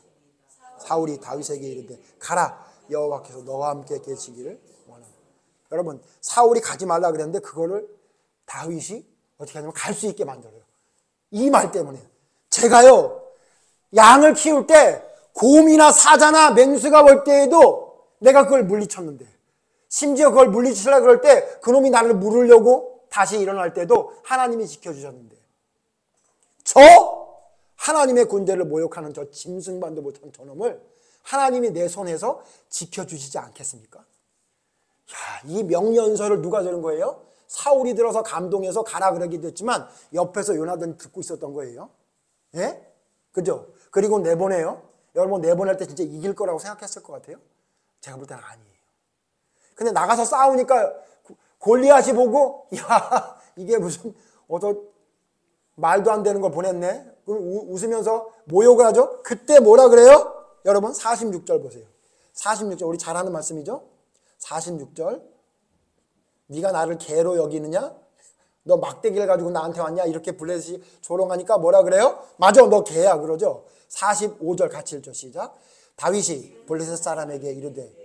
Speaker 1: 사울이 다윗에게 이르되 가라 여호와께서 너와 함께 계시기를 원한다. 여러분 사울이 가지 말라 그랬는데 그거를 다윗이 어떻게 하냐면 갈 수 있게 만들어요. 이 말 때문에 제가요 양을 키울 때 곰이나 사자나 맹수가 올 때에도 내가 그걸 물리쳤는데 심지어 그걸 물리치려고 그럴 때 그놈이 나를 물으려고 다시 일어날 때도 하나님이 지켜주셨는데 저 하나님의 군대를 모욕하는 저 짐승만도 못한 저놈을 하나님이 내 손에서 지켜주시지 않겠습니까? 야, 이 명령서를 누가 들은 거예요? 사울이 들어서 감동해서 가라 그러기도 했지만 옆에서 요나단이 듣고 있었던 거예요. 예? 그죠? 그리고 내보내요. 여러분 내보낼 때 진짜 이길 거라고 생각했을 것 같아요? 제가 볼 때는 아니에요. 근데 나가서 싸우니까 골리앗이 보고 야 이게 무슨 말도 안 되는 걸 보냈네. 그럼 웃으면서 모욕을 하죠. 그때 뭐라 그래요? 여러분 46절 보세요. 46절 우리 잘 아는 말씀이죠. 46절 네가 나를 개로 여기느냐? 너 막대기를 가지고 나한테 왔냐? 이렇게 블레셋이 조롱하니까 뭐라 그래요? 맞아 너 개야 그러죠. 45절 같이 읽죠. 시작. 다윗이 블레셋 사람에게 이르되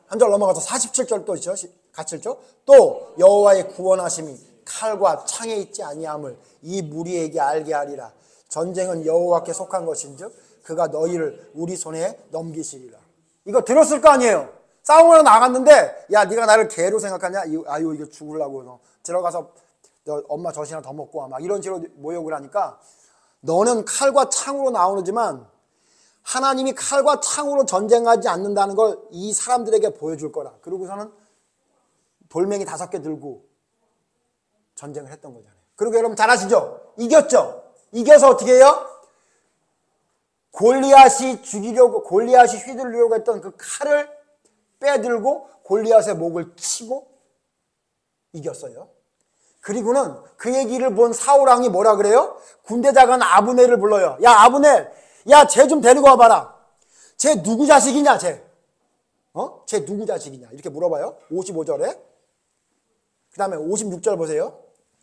Speaker 1: 한 절 넘어가서 47절 또 있죠. 같이 읽죠. 또 여호와의 구원하심이 칼과 창에 있지 아니함을 이 무리에게 알게 하리라. 전쟁은 여호와께 속한 것인즉 그가 너희를 우리 손에 넘기시리라. 이거 들었을 거 아니에요. 싸움으로 나갔는데 야 네가 나를 개로 생각하냐? 아유 이거 죽으려고 들어가서 너 엄마 젖이나 더 먹고 와. 막 이런 식으로 모욕을 하니까 너는 칼과 창으로 나오지만 하나님이 칼과 창으로 전쟁하지 않는다는 걸 이 사람들에게 보여줄 거라. 그러고서는 돌멩이 5개 들고 전쟁을 했던 거잖아요. 그리고 여러분 잘 아시죠? 이겼죠? 이겨서 어떻게 해요? 골리앗이 휘두르려고 했던 그 칼을 빼들고 골리앗의 목을 치고 이겼어요. 그리고는 그 얘기를 본 사울왕이 뭐라 그래요? 군대장관 아브넬을 불러요. 야 아브넬, 야 쟤 좀 데리고 와봐라. 쟤 누구 자식이냐 쟤? 쟤 누구 자식이냐? 이렇게 물어봐요. 55절에. 그 다음에 56절 보세요.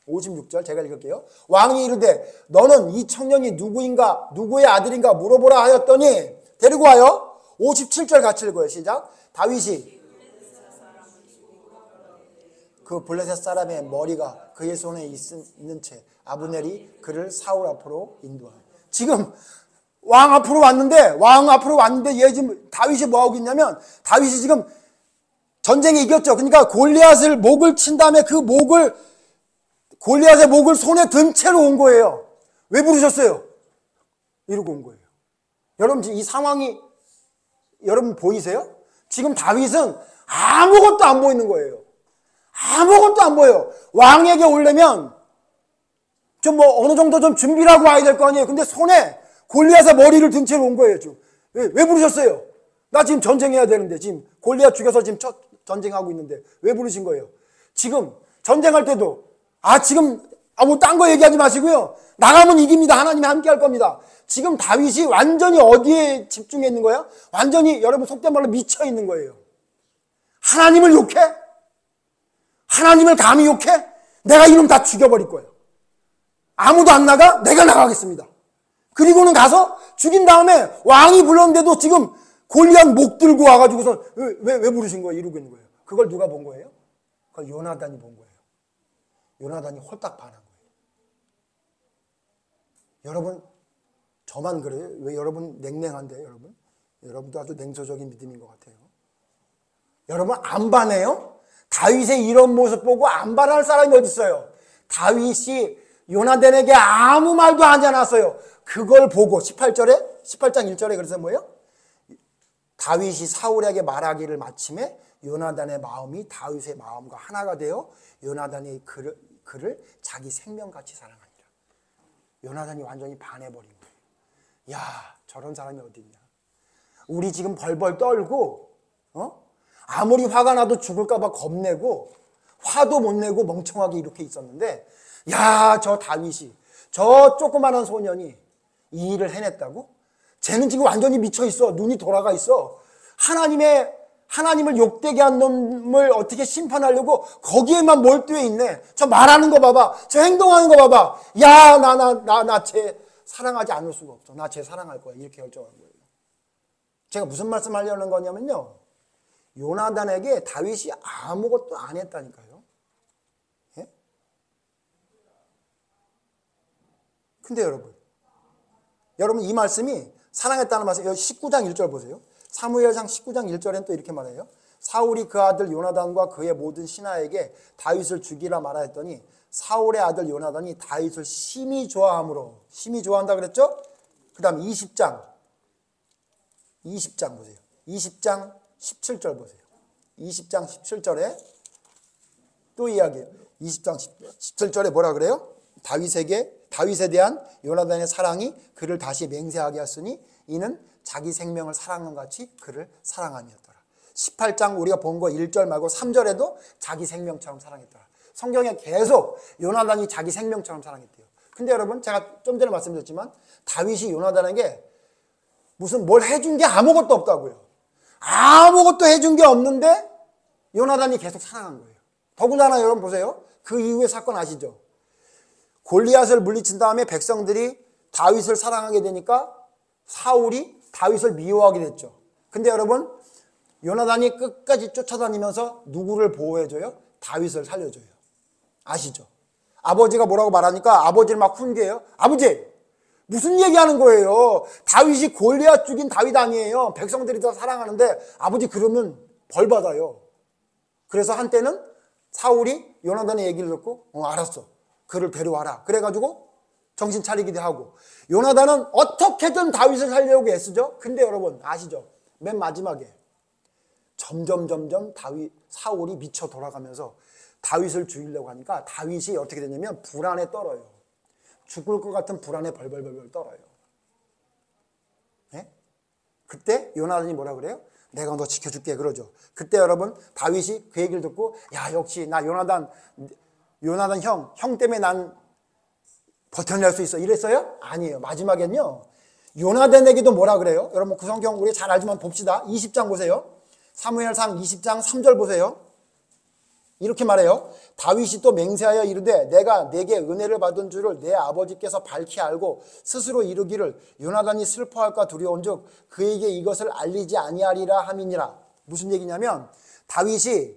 Speaker 1: 56절 제가 읽을게요. 왕이 이르되 너는 이 청년이 누구의 아들인가 물어보라 하였더니 데리고 와요. 57절 같이 읽어요. 시작. 다윗이 그 블레셋 사람의 머리가 그의 손에 있는 채 아브넬이 그를 사울 앞으로 인도하여. 지금 왕 앞으로 왔는데 얘 지금 다윗이 뭐하고 있냐면 다윗이 지금 전쟁에 이겼죠. 그러니까 골리앗을 목을 친 다음에 그 골리앗의 목을 손에 든 채로 온 거예요. 왜 부르셨어요? 이러고 온 거예요. 여러분 이 상황이 여러분 보이세요? 지금 다윗은 아무것도 안 보이는 거예요. 아무것도 안 보여요. 왕에게 오려면 좀 어느 정도 좀 준비를 하고 와야 될 거 아니에요. 근데 손에 골리앗의 머리를 든 채로 온 거예요. 지금. 왜 부르셨어요? 나 지금 전쟁해야 되는데 지금 골리앗 죽여서 지금 전쟁하고 있는데 왜 부르신 거예요? 지금 전쟁할 때도 지금 뭐 딴 거 얘기하지 마시고요. 나가면 이깁니다. 하나님이 함께 할 겁니다. 지금 다윗이 완전히 어디에 집중해 있는 거예요? 완전히 여러분 속된 말로 미쳐 있는 거예요. 하나님을 욕해? 하나님을 감히 욕해? 내가 이놈 다 죽여버릴 거예요. 아무도 안 나가? 내가 나가겠습니다. 그리고는 가서 죽인 다음에 왕이 불렀는데도 지금 골리앗 목 들고 와가지고서 왜 부르신 거예요? 이러고 있는 거예요. 그걸 누가 본 거예요? 그걸 요나단이 본 거예요. 요나단이 홀딱 반한 거예요. 여러분 저만 그래요? 왜 여러분 냉랭한데 여러분? 여러분도 아주 냉소적인 믿음인 것 같아요. 여러분 안 반해요? 다윗의 이런 모습 보고 안 반할 사람이 어디 있어요? 다윗이 요나단에게 아무 말도 하지 않았어요. 그걸 보고 18장 1절에 그래서 뭐예요? 다윗이 사울에게 말하기를 마침에 요나단의 마음이 다윗의 마음과 하나가 되어 요나단이 그를 자기 생명같이 사랑하니라. 요나단이 완전히 반해버린 거예요. 야 저런 사람이 어디 있냐. 우리 지금 벌벌 떨고 아무리 화가 나도 죽을까 봐 겁내고 화도 못 내고 멍청하게 이렇게 있었는데 야 저 다윗이 저 조그마한 소년이 이 일을 해냈다고? 쟤는 지금 완전히 미쳐 있어. 눈이 돌아가 있어. 하나님을 욕되게 한 놈을 어떻게 심판하려고 거기에만 몰두해 있네. 저 말하는 거 봐봐. 저 행동하는 거 봐봐. 야, 나 쟤 사랑하지 않을 수가 없어. 나 쟤 사랑할 거야. 이렇게 결정한 거예요. 제가 무슨 말씀 하려는 거냐면요. 요나단에게 다윗이 아무것도 안 했다니까요. 예? 근데 여러분 이 말씀이 사랑했다는 말씀, 여기 19장 1절 보세요. 사무엘상 19장 1절엔 또 이렇게 말해요. 사울이 그 아들 요나단과 그의 모든 신하에게 다윗을 죽이라 말하였더니 사울의 아들 요나단이 다윗을 심히 좋아함으로, 심히 좋아한다 그랬죠? 그 다음 20장 보세요. 20장 17절 보세요. 20장 17절에 또 이야기해요. 20장 17절에 뭐라 그래요? 다윗에 대한 요나단의 사랑이 그를 다시 맹세하게 하였으니 이는 자기 생명을 사랑한 같이 그를 사랑함이었더라. 18장 우리가 본 거 1절 말고 3절에도 자기 생명처럼 사랑했더라. 성경에 계속 요나단이 자기 생명처럼 사랑했대요. 근데 여러분 제가 좀 전에 말씀드렸지만 다윗이 요나단에게 무슨 뭘 해준 게 아무것도 없다고요. 아무것도 해준 게 없는데 요나단이 계속 사랑한 거예요. 더군다나 여러분 보세요. 그 이후의 사건 아시죠? 골리앗을 물리친 다음에 백성들이 다윗을 사랑하게 되니까 사울이 다윗을 미워하게 됐죠. 근데 여러분 요나단이 끝까지 쫓아다니면서 누구를 보호해줘요? 다윗을 살려줘요. 아시죠? 아버지가 뭐라고 말하니까 아버지를 막 훈계해요. 아버지 무슨 얘기하는 거예요? 다윗이 골리앗 죽인 다윗 아니에요. 백성들이 더 사랑하는데 아버지 그러면 벌 받아요. 그래서 한때는 사울이 요나단의 얘기를 듣고 알았어. 그를 데려와라. 그래가지고 정신 차리기도 하고 요나단은 어떻게든 다윗을 살려고 애쓰죠. 근데 여러분 아시죠? 맨 마지막에 점점 사울이 미쳐 돌아가면서 다윗을 죽이려고 하니까 다윗이 어떻게 되냐면 불안에 떨어요. 죽을 것 같은 불안에 벌벌 떨어요. 네? 그때 요나단이 뭐라 그래요? 내가 너 지켜줄게 그러죠. 그때 여러분 다윗이 그 얘기를 듣고 야 역시 나 요나단 형 때문에 난 버텨낼 수 있어 이랬어요? 아니에요. 마지막엔요 요나단에게도 뭐라 그래요? 여러분 그 성경 우리 잘 알지만 봅시다. 20장 보세요. 사무엘상 20장 3절 보세요. 이렇게 말해요. 다윗이 또 맹세하여 이르되 내가 내게 은혜를 받은 줄을 내 아버지께서 밝히 알고 스스로 이르기를 요나단이 슬퍼할까 두려운즉 그에게 이것을 알리지 아니하리라 함이니라. 무슨 얘기냐면 다윗이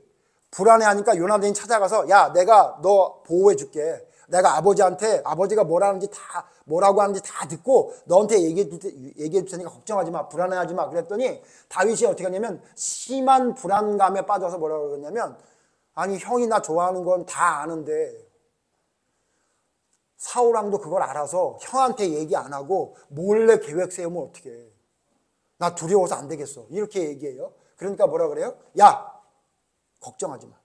Speaker 1: 불안해하니까 요나단이 찾아가서 야 내가 너 보호해 줄게. 내가 아버지가 뭐라고 하는지 다 듣고 너한테 얘기해 줄 테니까 걱정하지 마. 불안해하지 마. 그랬더니 다윗이 어떻게 하냐면 심한 불안감에 빠져서 뭐라고 그러냐면 아니 형이 나 좋아하는 건 다 아는데 사울왕도 그걸 알아서 형한테 얘기 안 하고 몰래 계획 세우면 어떡해. 나 두려워서 안 되겠어. 이렇게 얘기해요. 그러니까 뭐라 그래요? 야 걱정하지 마.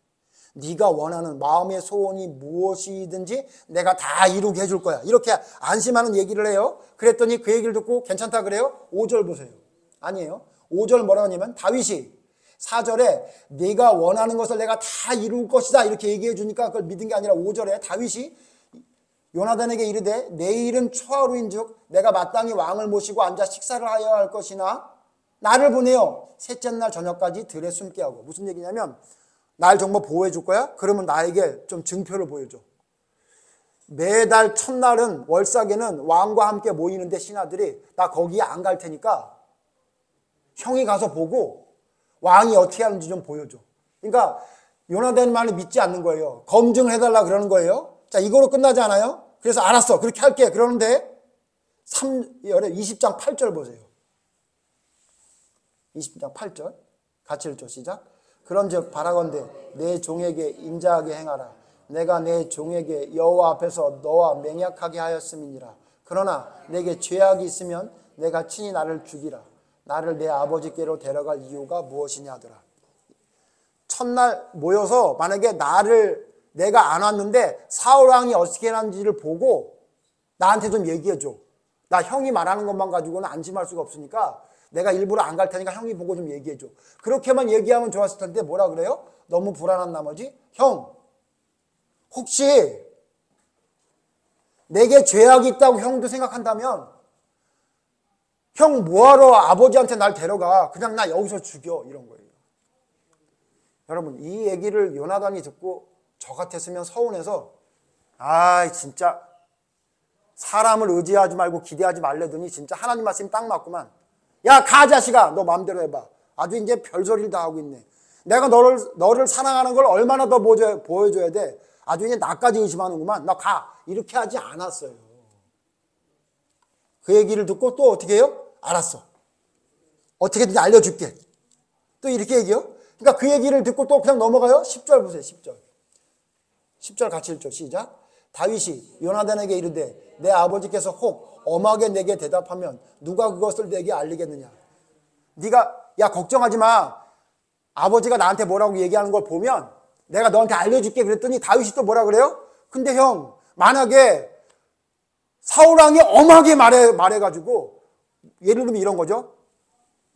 Speaker 1: 네가 원하는 마음의 소원이 무엇이든지 내가 다 이루게 해줄 거야. 이렇게 안심하는 얘기를 해요. 그랬더니 그 얘기를 듣고 괜찮다 그래요? 5절 보세요. 아니에요. 5절 뭐라고 하냐면 다윗이 4절에 네가 원하는 것을 내가 다 이룰 것이다 이렇게 얘기해 주니까 그걸 믿은 게 아니라 5절에 다윗이 요나단에게 이르되 내일은 초하루인즉 내가 마땅히 왕을 모시고 앉아 식사를 하여야 할 것이나 나를 보내어 셋째 날 저녁까지 들에 숨게 하고. 무슨 얘기냐면 날 정말 보호해 줄 거야? 그러면 나에게 좀 증표를 보여줘. 매달 첫날은 월삭에는 왕과 함께 모이는데 신하들이 나 거기에 안 갈 테니까 형이 가서 보고 왕이 어떻게 하는지 좀 보여줘. 그러니까 요나단 말을 믿지 않는 거예요. 검증을 해달라 그러는 거예요. 자 이거로 끝나지 않아요? 그래서 알았어 그렇게 할게. 그러는데 20장 8절 보세요. 20장 8절 같이 읽죠. 시작. 그런즉 바라건대 내 종에게 인자하게 행하라. 내가 내 종에게 여호와 앞에서 너와 맹약하게 하였음이니라. 그러나 내게 죄악이 있으면 내가 친히 나를 죽이라. 나를 내 아버지께로 데려갈 이유가 무엇이냐 하더라. 첫날 모여서 만약에 내가 안 왔는데 사울왕이 어떻게 하는지를 보고 나한테 좀 얘기해줘. 나 형이 말하는 것만 가지고는 안심할 수가 없으니까 내가 일부러 안 갈 테니까 형이 보고 좀 얘기해줘. 그렇게만 얘기하면 좋았을 텐데 뭐라 그래요? 너무 불안한 나머지 형 혹시 내게 죄악이 있다고 형도 생각한다면 형 뭐하러 아버지한테 날 데려가. 그냥 나 여기서 죽여. 이런 거예요. 여러분 이 얘기를 요나단이 듣고 저 같았으면 서운해서 진짜 사람을 의지하지 말고 기대하지 말래더니 진짜 하나님 말씀이 딱 맞구만. 야 가 자식아 너 마음대로 해봐. 아주 이제 별소리를 다 하고 있네. 내가 너를 사랑하는 걸 얼마나 더 보여줘야 돼. 아주 이제 나까지 의심하는구만. 나 가. 이렇게 하지 않았어요. 그 얘기를 듣고 또 어떻게 해요? 알았어. 어떻게든지 알려줄게. 또 이렇게 얘기해요. 그러니까 그 얘기를 듣고 또 그냥 넘어가요. 10절 보세요. 10절 같이 읽죠. 시작. 다윗이 요나단에게 이르되 내 아버지께서 혹 엄하게 내게 대답하면 누가 그것을 내게 알리겠느냐. 네가 야 걱정하지 마. 아버지가 나한테 뭐라고 얘기하는 걸 보면 내가 너한테 알려줄게. 그랬더니 다윗이 또 뭐라 그래요? 근데 형 만약에 사울왕이 엄하게 말해가지고 예를 들면 이런 거죠.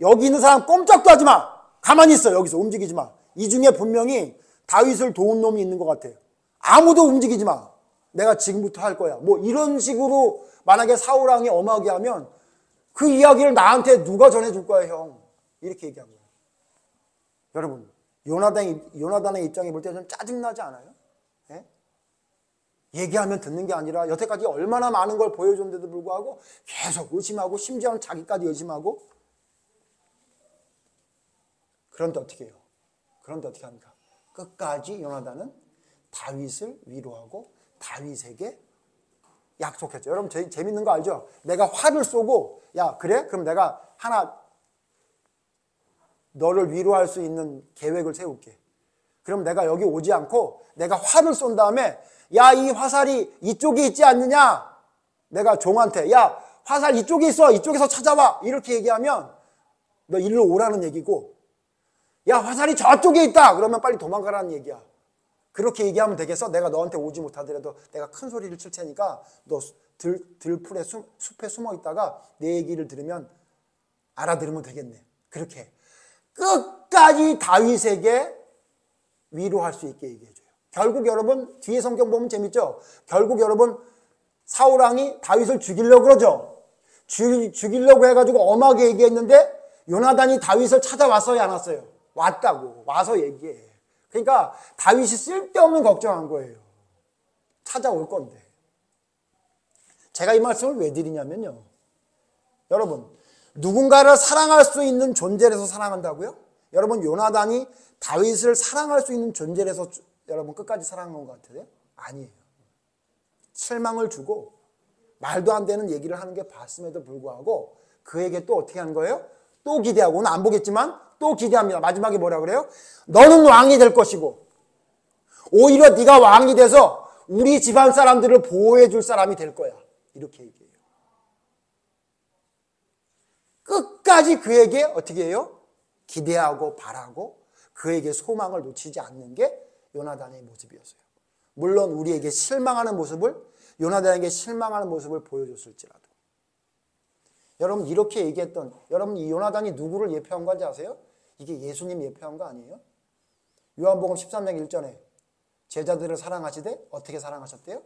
Speaker 1: 여기 있는 사람 꼼짝도 하지 마. 가만히 있어. 여기서 움직이지 마. 이 중에 분명히 다윗을 도운 놈이 있는 것 같아요. 아무도 움직이지 마. 내가 지금부터 할 거야. 뭐 이런 식으로 만약에 사울왕이 엄하게 하면 그 이야기를 나한테 누가 전해줄 거야 형. 이렇게 얘기한 거예요. 여러분 요나단의 입장에 볼 때 좀 짜증나지 않아요? 예? 얘기하면 듣는 게 아니라 여태까지 얼마나 많은 걸 보여줬는데도 불구하고 계속 의심하고 심지어는 자기까지 의심하고. 그런데 어떻게 해요? 그런데 어떻게 합니까? 끝까지 요나단은 다윗을 위로하고 다윗에게 약속했죠. 여러분 재밌는 거 알죠? 내가 화를 쏘고 야 그래? 그럼 내가 하나 너를 위로할 수 있는 계획을 세울게. 그럼 내가 여기 오지 않고 내가 화를 쏜 다음에 야 이 화살이 이쪽에 있지 않느냐? 내가 종한테 야 화살 이쪽에 있어. 이쪽에서 찾아와. 이렇게 얘기하면 너 일로 오라는 얘기고 야 화살이 저쪽에 있다. 그러면 빨리 도망가라는 얘기야. 그렇게 얘기하면 되겠어? 내가 너한테 오지 못하더라도 내가 큰 소리를 칠 테니까 너 들풀에 숲에 숨어 있다가 내 얘기를 들으면 알아들으면 되겠네. 그렇게 끝까지 다윗에게 위로할 수 있게 얘기해줘요. 결국 여러분 뒤에 성경 보면 재밌죠? 결국 여러분 사울왕이 다윗을 죽이려고 그러죠. 죽이려고 해가지고 엄하게 얘기했는데 요나단이 다윗을 찾아왔어요 안 왔어요? 왔다고. 와서 얘기해. 그러니까 다윗이 쓸데없는 걱정한 거예요. 찾아올 건데. 제가 이 말씀을 왜 드리냐면요. 여러분 누군가를 사랑할 수 있는 존재라서 사랑한다고요? 여러분 요나단이 다윗을 사랑할 수 있는 존재라서 여러분 끝까지 사랑한 것 같아요? 아니에요. 실망을 주고 말도 안 되는 얘기를 하는 게 봤음에도 불구하고 그에게 또 어떻게 하는 거예요? 또 기대하고 오늘 안 보겠지만 또 기대합니다. 마지막에 뭐라 그래요? 너는 왕이 될 것이고 오히려 네가 왕이 돼서 우리 집안 사람들을 보호해 줄 사람이 될 거야. 이렇게 얘기해요. 끝까지 그에게 어떻게 해요? 기대하고 바라고 그에게 소망을 놓치지 않는 게 요나단의 모습이었어요. 물론 우리에게 실망하는 모습을 요나단에게 실망하는 모습을 보여줬을지라도 여러분 이렇게 얘기했던 여러분 이 요나단이 누구를 예표한 건지 아세요? 이게 예수님 예표한 거 아니에요? 요한복음 13장 1절에 제자들을 사랑하시되 어떻게 사랑하셨대요?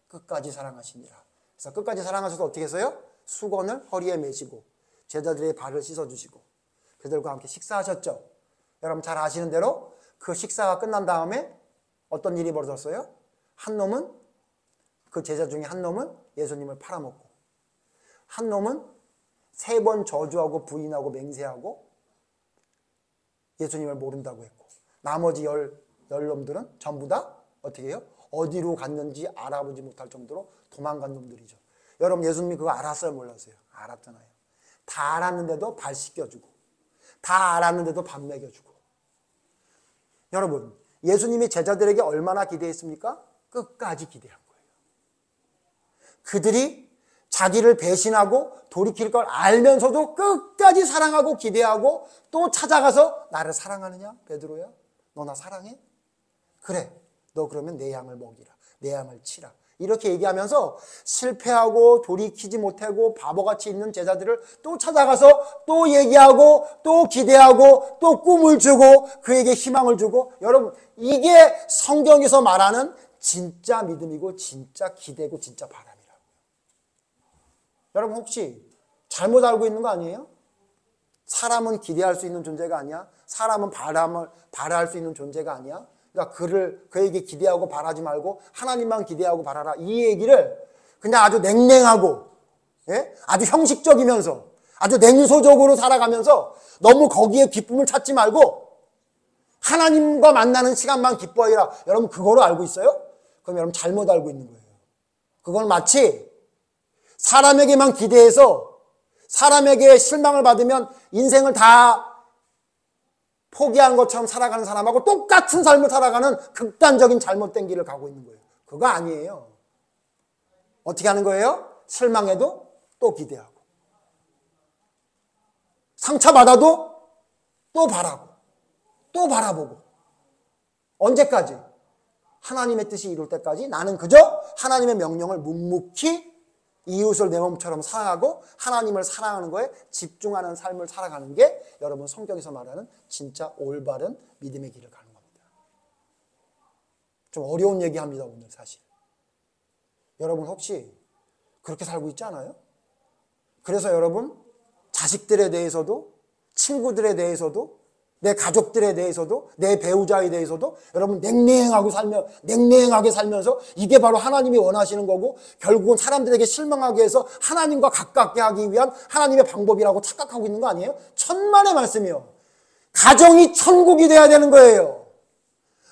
Speaker 1: 끝까지 사랑하시니라. 그래서 끝까지 사랑하셔서 어떻게 했어요? 수건을 허리에 메시고 제자들의 발을 씻어주시고 그들과 함께 식사하셨죠. 여러분 잘 아시는 대로 그 식사가 끝난 다음에 어떤 일이 벌어졌어요? 한 놈은 그 제자 중에 한 놈은 예수님을 팔아먹고 한 놈은 3번 저주하고 부인하고 맹세하고 예수님을 모른다고 했고 나머지 열 놈들은 전부 다 어떻게 해요? 어디로 갔는지 알아보지 못할 정도로 도망간 놈들이죠. 여러분 예수님이 그거 알았어요? 몰랐어요? 알았잖아요. 다 알았는데도 발 씻겨주고 다 알았는데도 밥 먹여주고. 여러분 예수님이 제자들에게 얼마나 기대했습니까? 끝까지 기대한 거예요. 그들이 자기를 배신하고 돌이킬 걸 알면서도 끝까지 사랑하고 기대하고 또 찾아가서 나를 사랑하느냐? 베드로야? 너 나 사랑해? 그래. 너 그러면 내 양을 먹이라. 내 양을 치라. 이렇게 얘기하면서 실패하고 돌이키지 못하고 바보같이 있는 제자들을 또 찾아가서 또 얘기하고 또 기대하고 또 꿈을 주고 그에게 희망을 주고 여러분 이게 성경에서 말하는 진짜 믿음이고 진짜 기대고 진짜 바람이라고요. 여러분 혹시 잘못 알고 있는 거 아니에요? 사람은 기대할 수 있는 존재가 아니야? 사람은 바랄 수 있는 존재가 아니야? 그러니까 그에게 기대하고 바라지 말고 하나님만 기대하고 바라라. 이 얘기를 그냥 아주 냉랭하고 예? 아주 형식적이면서 아주 냉소적으로 살아가면서 너무 거기에 기쁨을 찾지 말고 하나님과 만나는 시간만 기뻐해라. 여러분 그거로 알고 있어요? 그럼 여러분 잘못 알고 있는 거예요. 그건 마치 사람에게만 기대해서 사람에게 실망을 받으면 인생을 다 포기한 것처럼 살아가는 사람하고 똑같은 삶을 살아가는 극단적인 잘못된 길을 가고 있는 거예요. 그거 아니에요. 어떻게 하는 거예요? 실망해도 또 기대하고, 상처받아도 또 바라고, 또 바라보고. 언제까지? 하나님의 뜻이 이룰 때까지 나는 그저 하나님의 명령을 묵묵히 이웃을 내 몸처럼 사랑하고 하나님을 사랑하는 거에 집중하는 삶을 살아가는 게 여러분 성경에서 말하는 진짜 올바른 믿음의 길을 가는 겁니다. 좀 어려운 얘기합니다, 오늘 사실. 여러분 혹시 그렇게 살고 있지 않아요? 그래서 여러분 자식들에 대해서도, 친구들에 대해서도, 내 가족들에 대해서도, 내 배우자에 대해서도 여러분 냉랭하게 살면서 이게 바로 하나님이 원하시는 거고, 결국은 사람들에게 실망하게 해서 하나님과 가깝게 하기 위한 하나님의 방법이라고 착각하고 있는 거 아니에요? 천만의 말씀이요. 가정이 천국이 돼야 되는 거예요.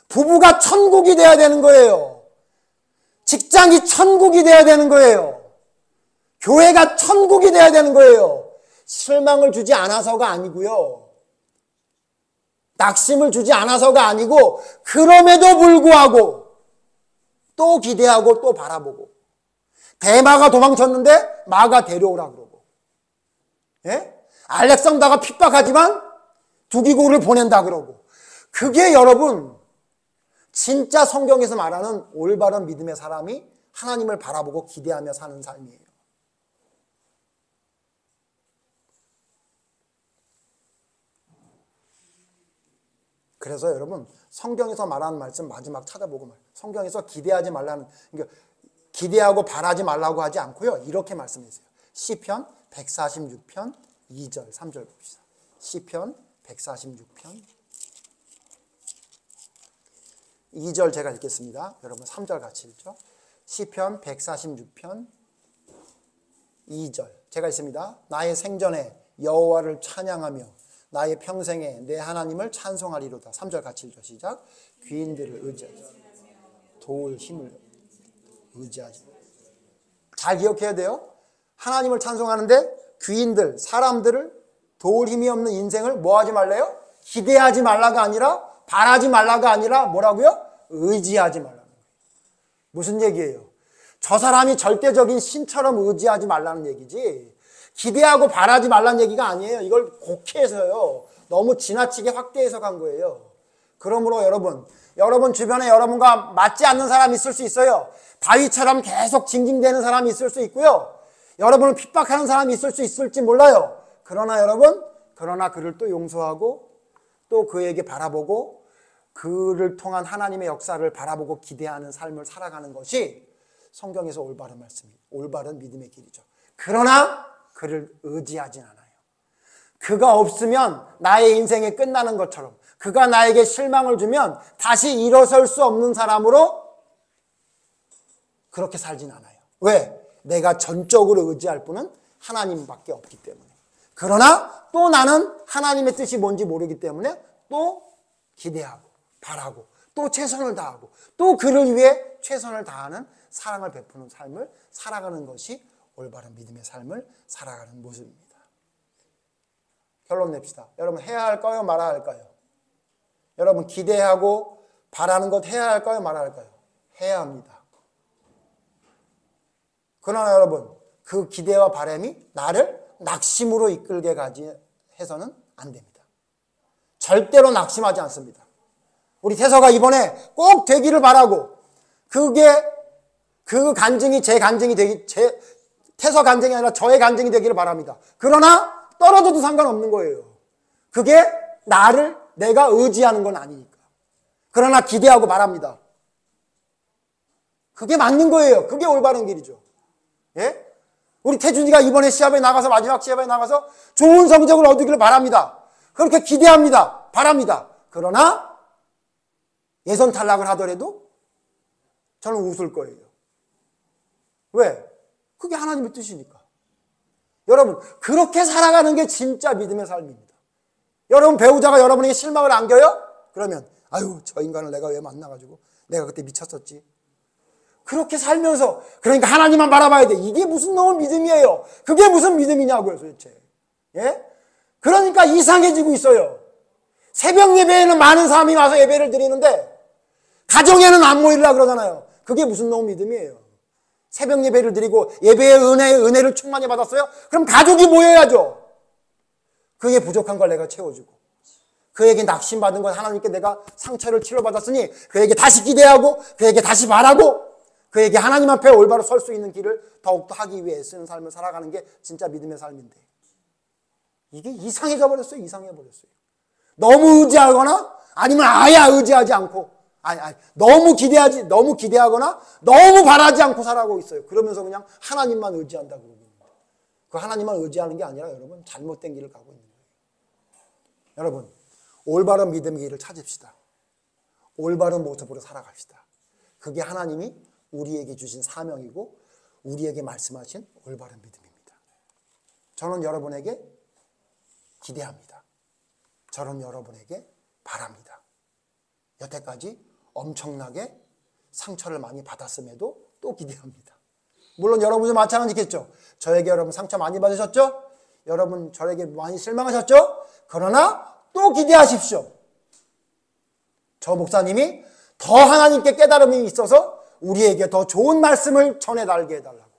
Speaker 1: 부부가 천국이 돼야 되는 거예요. 직장이 천국이 돼야 되는 거예요. 교회가 천국이 돼야 되는 거예요. 실망을 주지 않아서가 아니고요. 낙심을 주지 않아서가 아니고, 그럼에도 불구하고 또 기대하고 또 바라보고, 대마가 도망쳤는데 마가 데려오라 그러고, 예? 알렉산더가 핍박하지만 두기고를 보낸다 그러고, 그게 여러분 진짜 성경에서 말하는 올바른 믿음의 사람이 하나님을 바라보고 기대하며 사는 삶이에요. 그래서 여러분 성경에서 말하는 말씀 마지막 찾아보고 말. 성경에서 기대하지 말라는, 그러니까 기대하고 바라지 말라고 하지 않고요. 이렇게 말씀했어요. 시편 146편 2절 3절 봅시다. 시편 146편 2절 제가 읽겠습니다. 여러분 3절 같이 읽죠. 시편 146편 2절 제가 읽습니다. 나의 생전에 여호와를 찬양하며 나의 평생에 내 하나님을 찬송하리로다. 3절 같이 읽죠. 시작. 귀인들을 의지하지, 도울 힘을 의지하지. 잘 기억해야 돼요. 하나님을 찬송하는데 귀인들, 사람들을 도울 힘이 없는 인생을 뭐 하지 말래요? 기대하지 말라가 아니라, 바라지 말라가 아니라 뭐라고요? 의지하지 말라는 거예요. 무슨 얘기예요? 저 사람이 절대적인 신처럼 의지하지 말라는 얘기지, 기대하고 바라지 말라는 얘기가 아니에요. 이걸 곡해서요, 너무 지나치게 확대해서 간 거예요. 그러므로 여러분 주변에 여러분과 맞지 않는 사람이 있을 수 있어요. 바위처럼 계속 징징대는 사람이 있을 수 있고요. 여러분을 핍박하는 사람이 있을 수 있을지 몰라요. 그러나 그를 또 용서하고 또 그에게 바라보고 그를 통한 하나님의 역사를 바라보고 기대하는 삶을 살아가는 것이 성경에서 올바른 말씀이에요. 올바른 믿음의 길이죠. 그러나 그를 의지하진 않아요. 그가 없으면 나의 인생이 끝나는 것처럼, 그가 나에게 실망을 주면 다시 일어설 수 없는 사람으로 그렇게 살진 않아요. 왜? 내가 전적으로 의지할 분은 하나님밖에 없기 때문에. 그러나 또 나는 하나님의 뜻이 뭔지 모르기 때문에 또 기대하고 바라고 또 최선을 다하고 또 그를 위해 최선을 다하는 사랑을 베푸는 삶을 살아가는 것이 올바른 믿음의 삶을 살아가는 모습입니다. 결론 냅시다. 여러분 해야 할까요? 말아야 할까요? 여러분 기대하고 바라는 것 해야 할까요? 말아야 할까요? 해야 합니다. 그러나 여러분 그 기대와 바람이 나를 낙심으로 이끌게 가지 해서는 안 됩니다. 절대로 낙심하지 않습니다. 우리 태서가 이번에 꼭 되기를 바라고, 그 간증이 제 간증이 태서 간증이 아니라 저의 간증이 되기를 바랍니다. 그러나 떨어져도 상관없는 거예요. 그게 내가 의지하는 건 아니니까. 그러나 기대하고 바랍니다. 그게 맞는 거예요. 그게 올바른 길이죠. 예? 우리 태준이가 이번에 마지막 시합에 나가서 좋은 성적을 얻기를 바랍니다. 그렇게 기대합니다. 바랍니다. 그러나 예선 탈락을 하더라도 저는 웃을 거예요. 왜? 그게 하나님의 뜻이니까. 여러분 그렇게 살아가는 게 진짜 믿음의 삶입니다. 여러분 배우자가 여러분에게 실망을 안겨요? 그러면 아유 저 인간을 내가 왜 만나가지고 내가 그때 미쳤었지. 그렇게 살면서 그러니까 하나님만 바라봐야 돼. 이게 무슨 너무 믿음이에요. 그게 무슨 믿음이냐고요 도대체. 예? 그러니까 이상해지고 있어요. 새벽 예배에는 많은 사람이 와서 예배를 드리는데 가정에는 안 모이려고 그러잖아요. 그게 무슨 너무 믿음이에요. 새벽 예배를 드리고 예배의 은혜를 충만히 받았어요? 그럼 가족이 모여야죠. 그에게 부족한 걸 내가 채워주고, 그에게 낙심받은 건 하나님께 내가 상처를 치료받았으니 그에게 다시 기대하고, 그에게 다시 바라고, 그에게 하나님 앞에 올바로 설 수 있는 길을 더욱더 하기 위해 쓰는 삶을 살아가는 게 진짜 믿음의 삶인데, 이게 이상해져 버렸어요. 이상해 버렸어요. 너무 의지하거나 아니면 아예 의지하지 않고, 너무 기대하거나 너무 바라지 않고 살아가고 있어요. 그러면서 그냥 하나님만 의지한다고 그러고 있는 거예요. 그 하나님만 의지하는 게 아니라 여러분, 잘못된 길을 가고 있는 거예요. 여러분, 올바른 믿음의 길을 찾읍시다. 올바른 모습으로 살아갑시다. 그게 하나님이 우리에게 주신 사명이고 우리에게 말씀하신 올바른 믿음입니다. 저는 여러분에게 기대합니다. 저는 여러분에게 바랍니다. 여태까지 엄청나게 상처를 많이 받았음에도 또 기대합니다. 물론 여러분도 마찬가지겠죠. 저에게 여러분 상처 많이 받으셨죠? 여러분 저에게 많이 실망하셨죠? 그러나 또 기대하십시오. 저 목사님이 더 하나님께 깨달음이 있어서 우리에게 더 좋은 말씀을 전해달게 해달라고.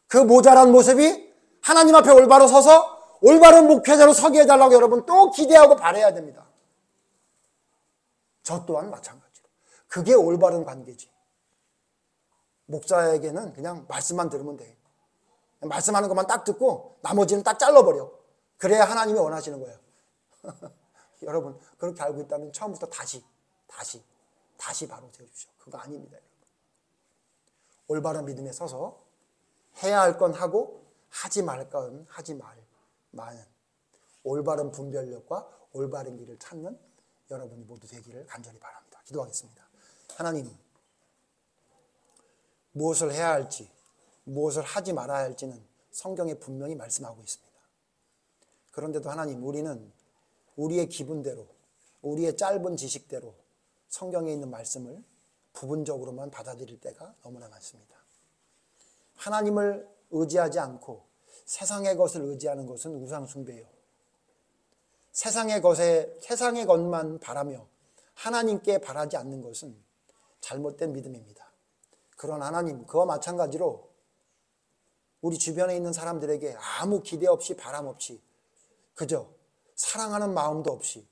Speaker 1: 그 모자란 모습이 하나님 앞에 올바로 서서 올바른 목회자로 서게 해달라고 여러분 또 기대하고 바라야 됩니다. 저 또한 마찬가지로. 그게 올바른 관계지. 목사에게는 그냥 말씀만 들으면 돼. 말씀하는 것만 딱 듣고 나머지는 딱 잘라버려. 그래야 하나님이 원하시는 거예요. 여러분 그렇게 알고 있다면 처음부터 다시 바로 세워주십시오. 그거 아닙니다. 여러분. 올바른 믿음에 서서 해야 할 건 하고 하지 말 건 하지 마는 올바른 분별력과 올바른 길을 찾는 여러분이 모두 되기를 간절히 바랍니다. 기도하겠습니다. 하나님, 무엇을 해야 할지 무엇을 하지 말아야 할지는 성경에 분명히 말씀하고 있습니다. 그런데도 하나님, 우리는 우리의 기분대로 우리의 짧은 지식대로 성경에 있는 말씀을 부분적으로만 받아들일 때가 너무나 많습니다. 하나님을 의지하지 않고 세상의 것을 의지하는 것은 우상숭배요. 세상의 것만 바라며 하나님께 바라지 않는 것은 잘못된 믿음입니다. 그런 하나님, 그와 마찬가지로 우리 주변에 있는 사람들에게 아무 기대 없이 바람 없이 그저 사랑하는 마음도 없이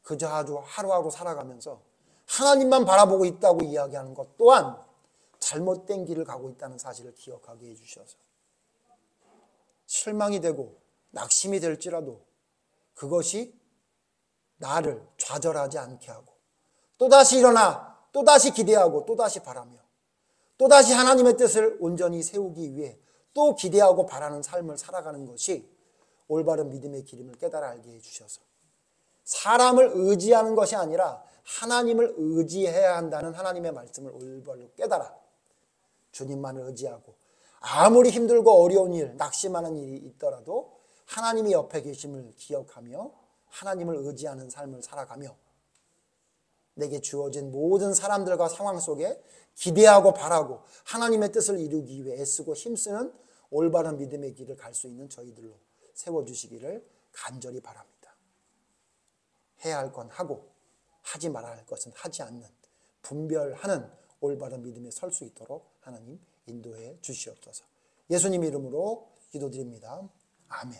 Speaker 1: 그저 아주 하루하루 살아가면서 하나님만 바라보고 있다고 이야기하는 것 또한 잘못된 길을 가고 있다는 사실을 기억하게 해주셔서 실망이 되고 낙심이 될지라도 그것이 나를 좌절하지 않게 하고 또다시 일어나 또다시 기대하고 또다시 바라며 또다시 하나님의 뜻을 온전히 세우기 위해 또 기대하고 바라는 삶을 살아가는 것이 올바른 믿음의 길임을 깨달아 알게 해주셔서 사람을 의지하는 것이 아니라 하나님을 의지해야 한다는 하나님의 말씀을 올바로 깨달아 주님만을 의지하고 아무리 힘들고 어려운 일, 낙심하는 일이 있더라도 하나님이 옆에 계심을 기억하며 하나님을 의지하는 삶을 살아가며 내게 주어진 모든 사람들과 상황 속에 기대하고 바라고 하나님의 뜻을 이루기 위해 애쓰고 힘쓰는 올바른 믿음의 길을 갈 수 있는 저희들로 세워주시기를 간절히 바랍니다. 해야 할 건 하고 하지 말아야 할 것은 하지 않는 분별하는 올바른 믿음에 설 수 있도록 하나님 인도해 주시옵소서. 예수님 이름으로 기도드립니다. 아멘.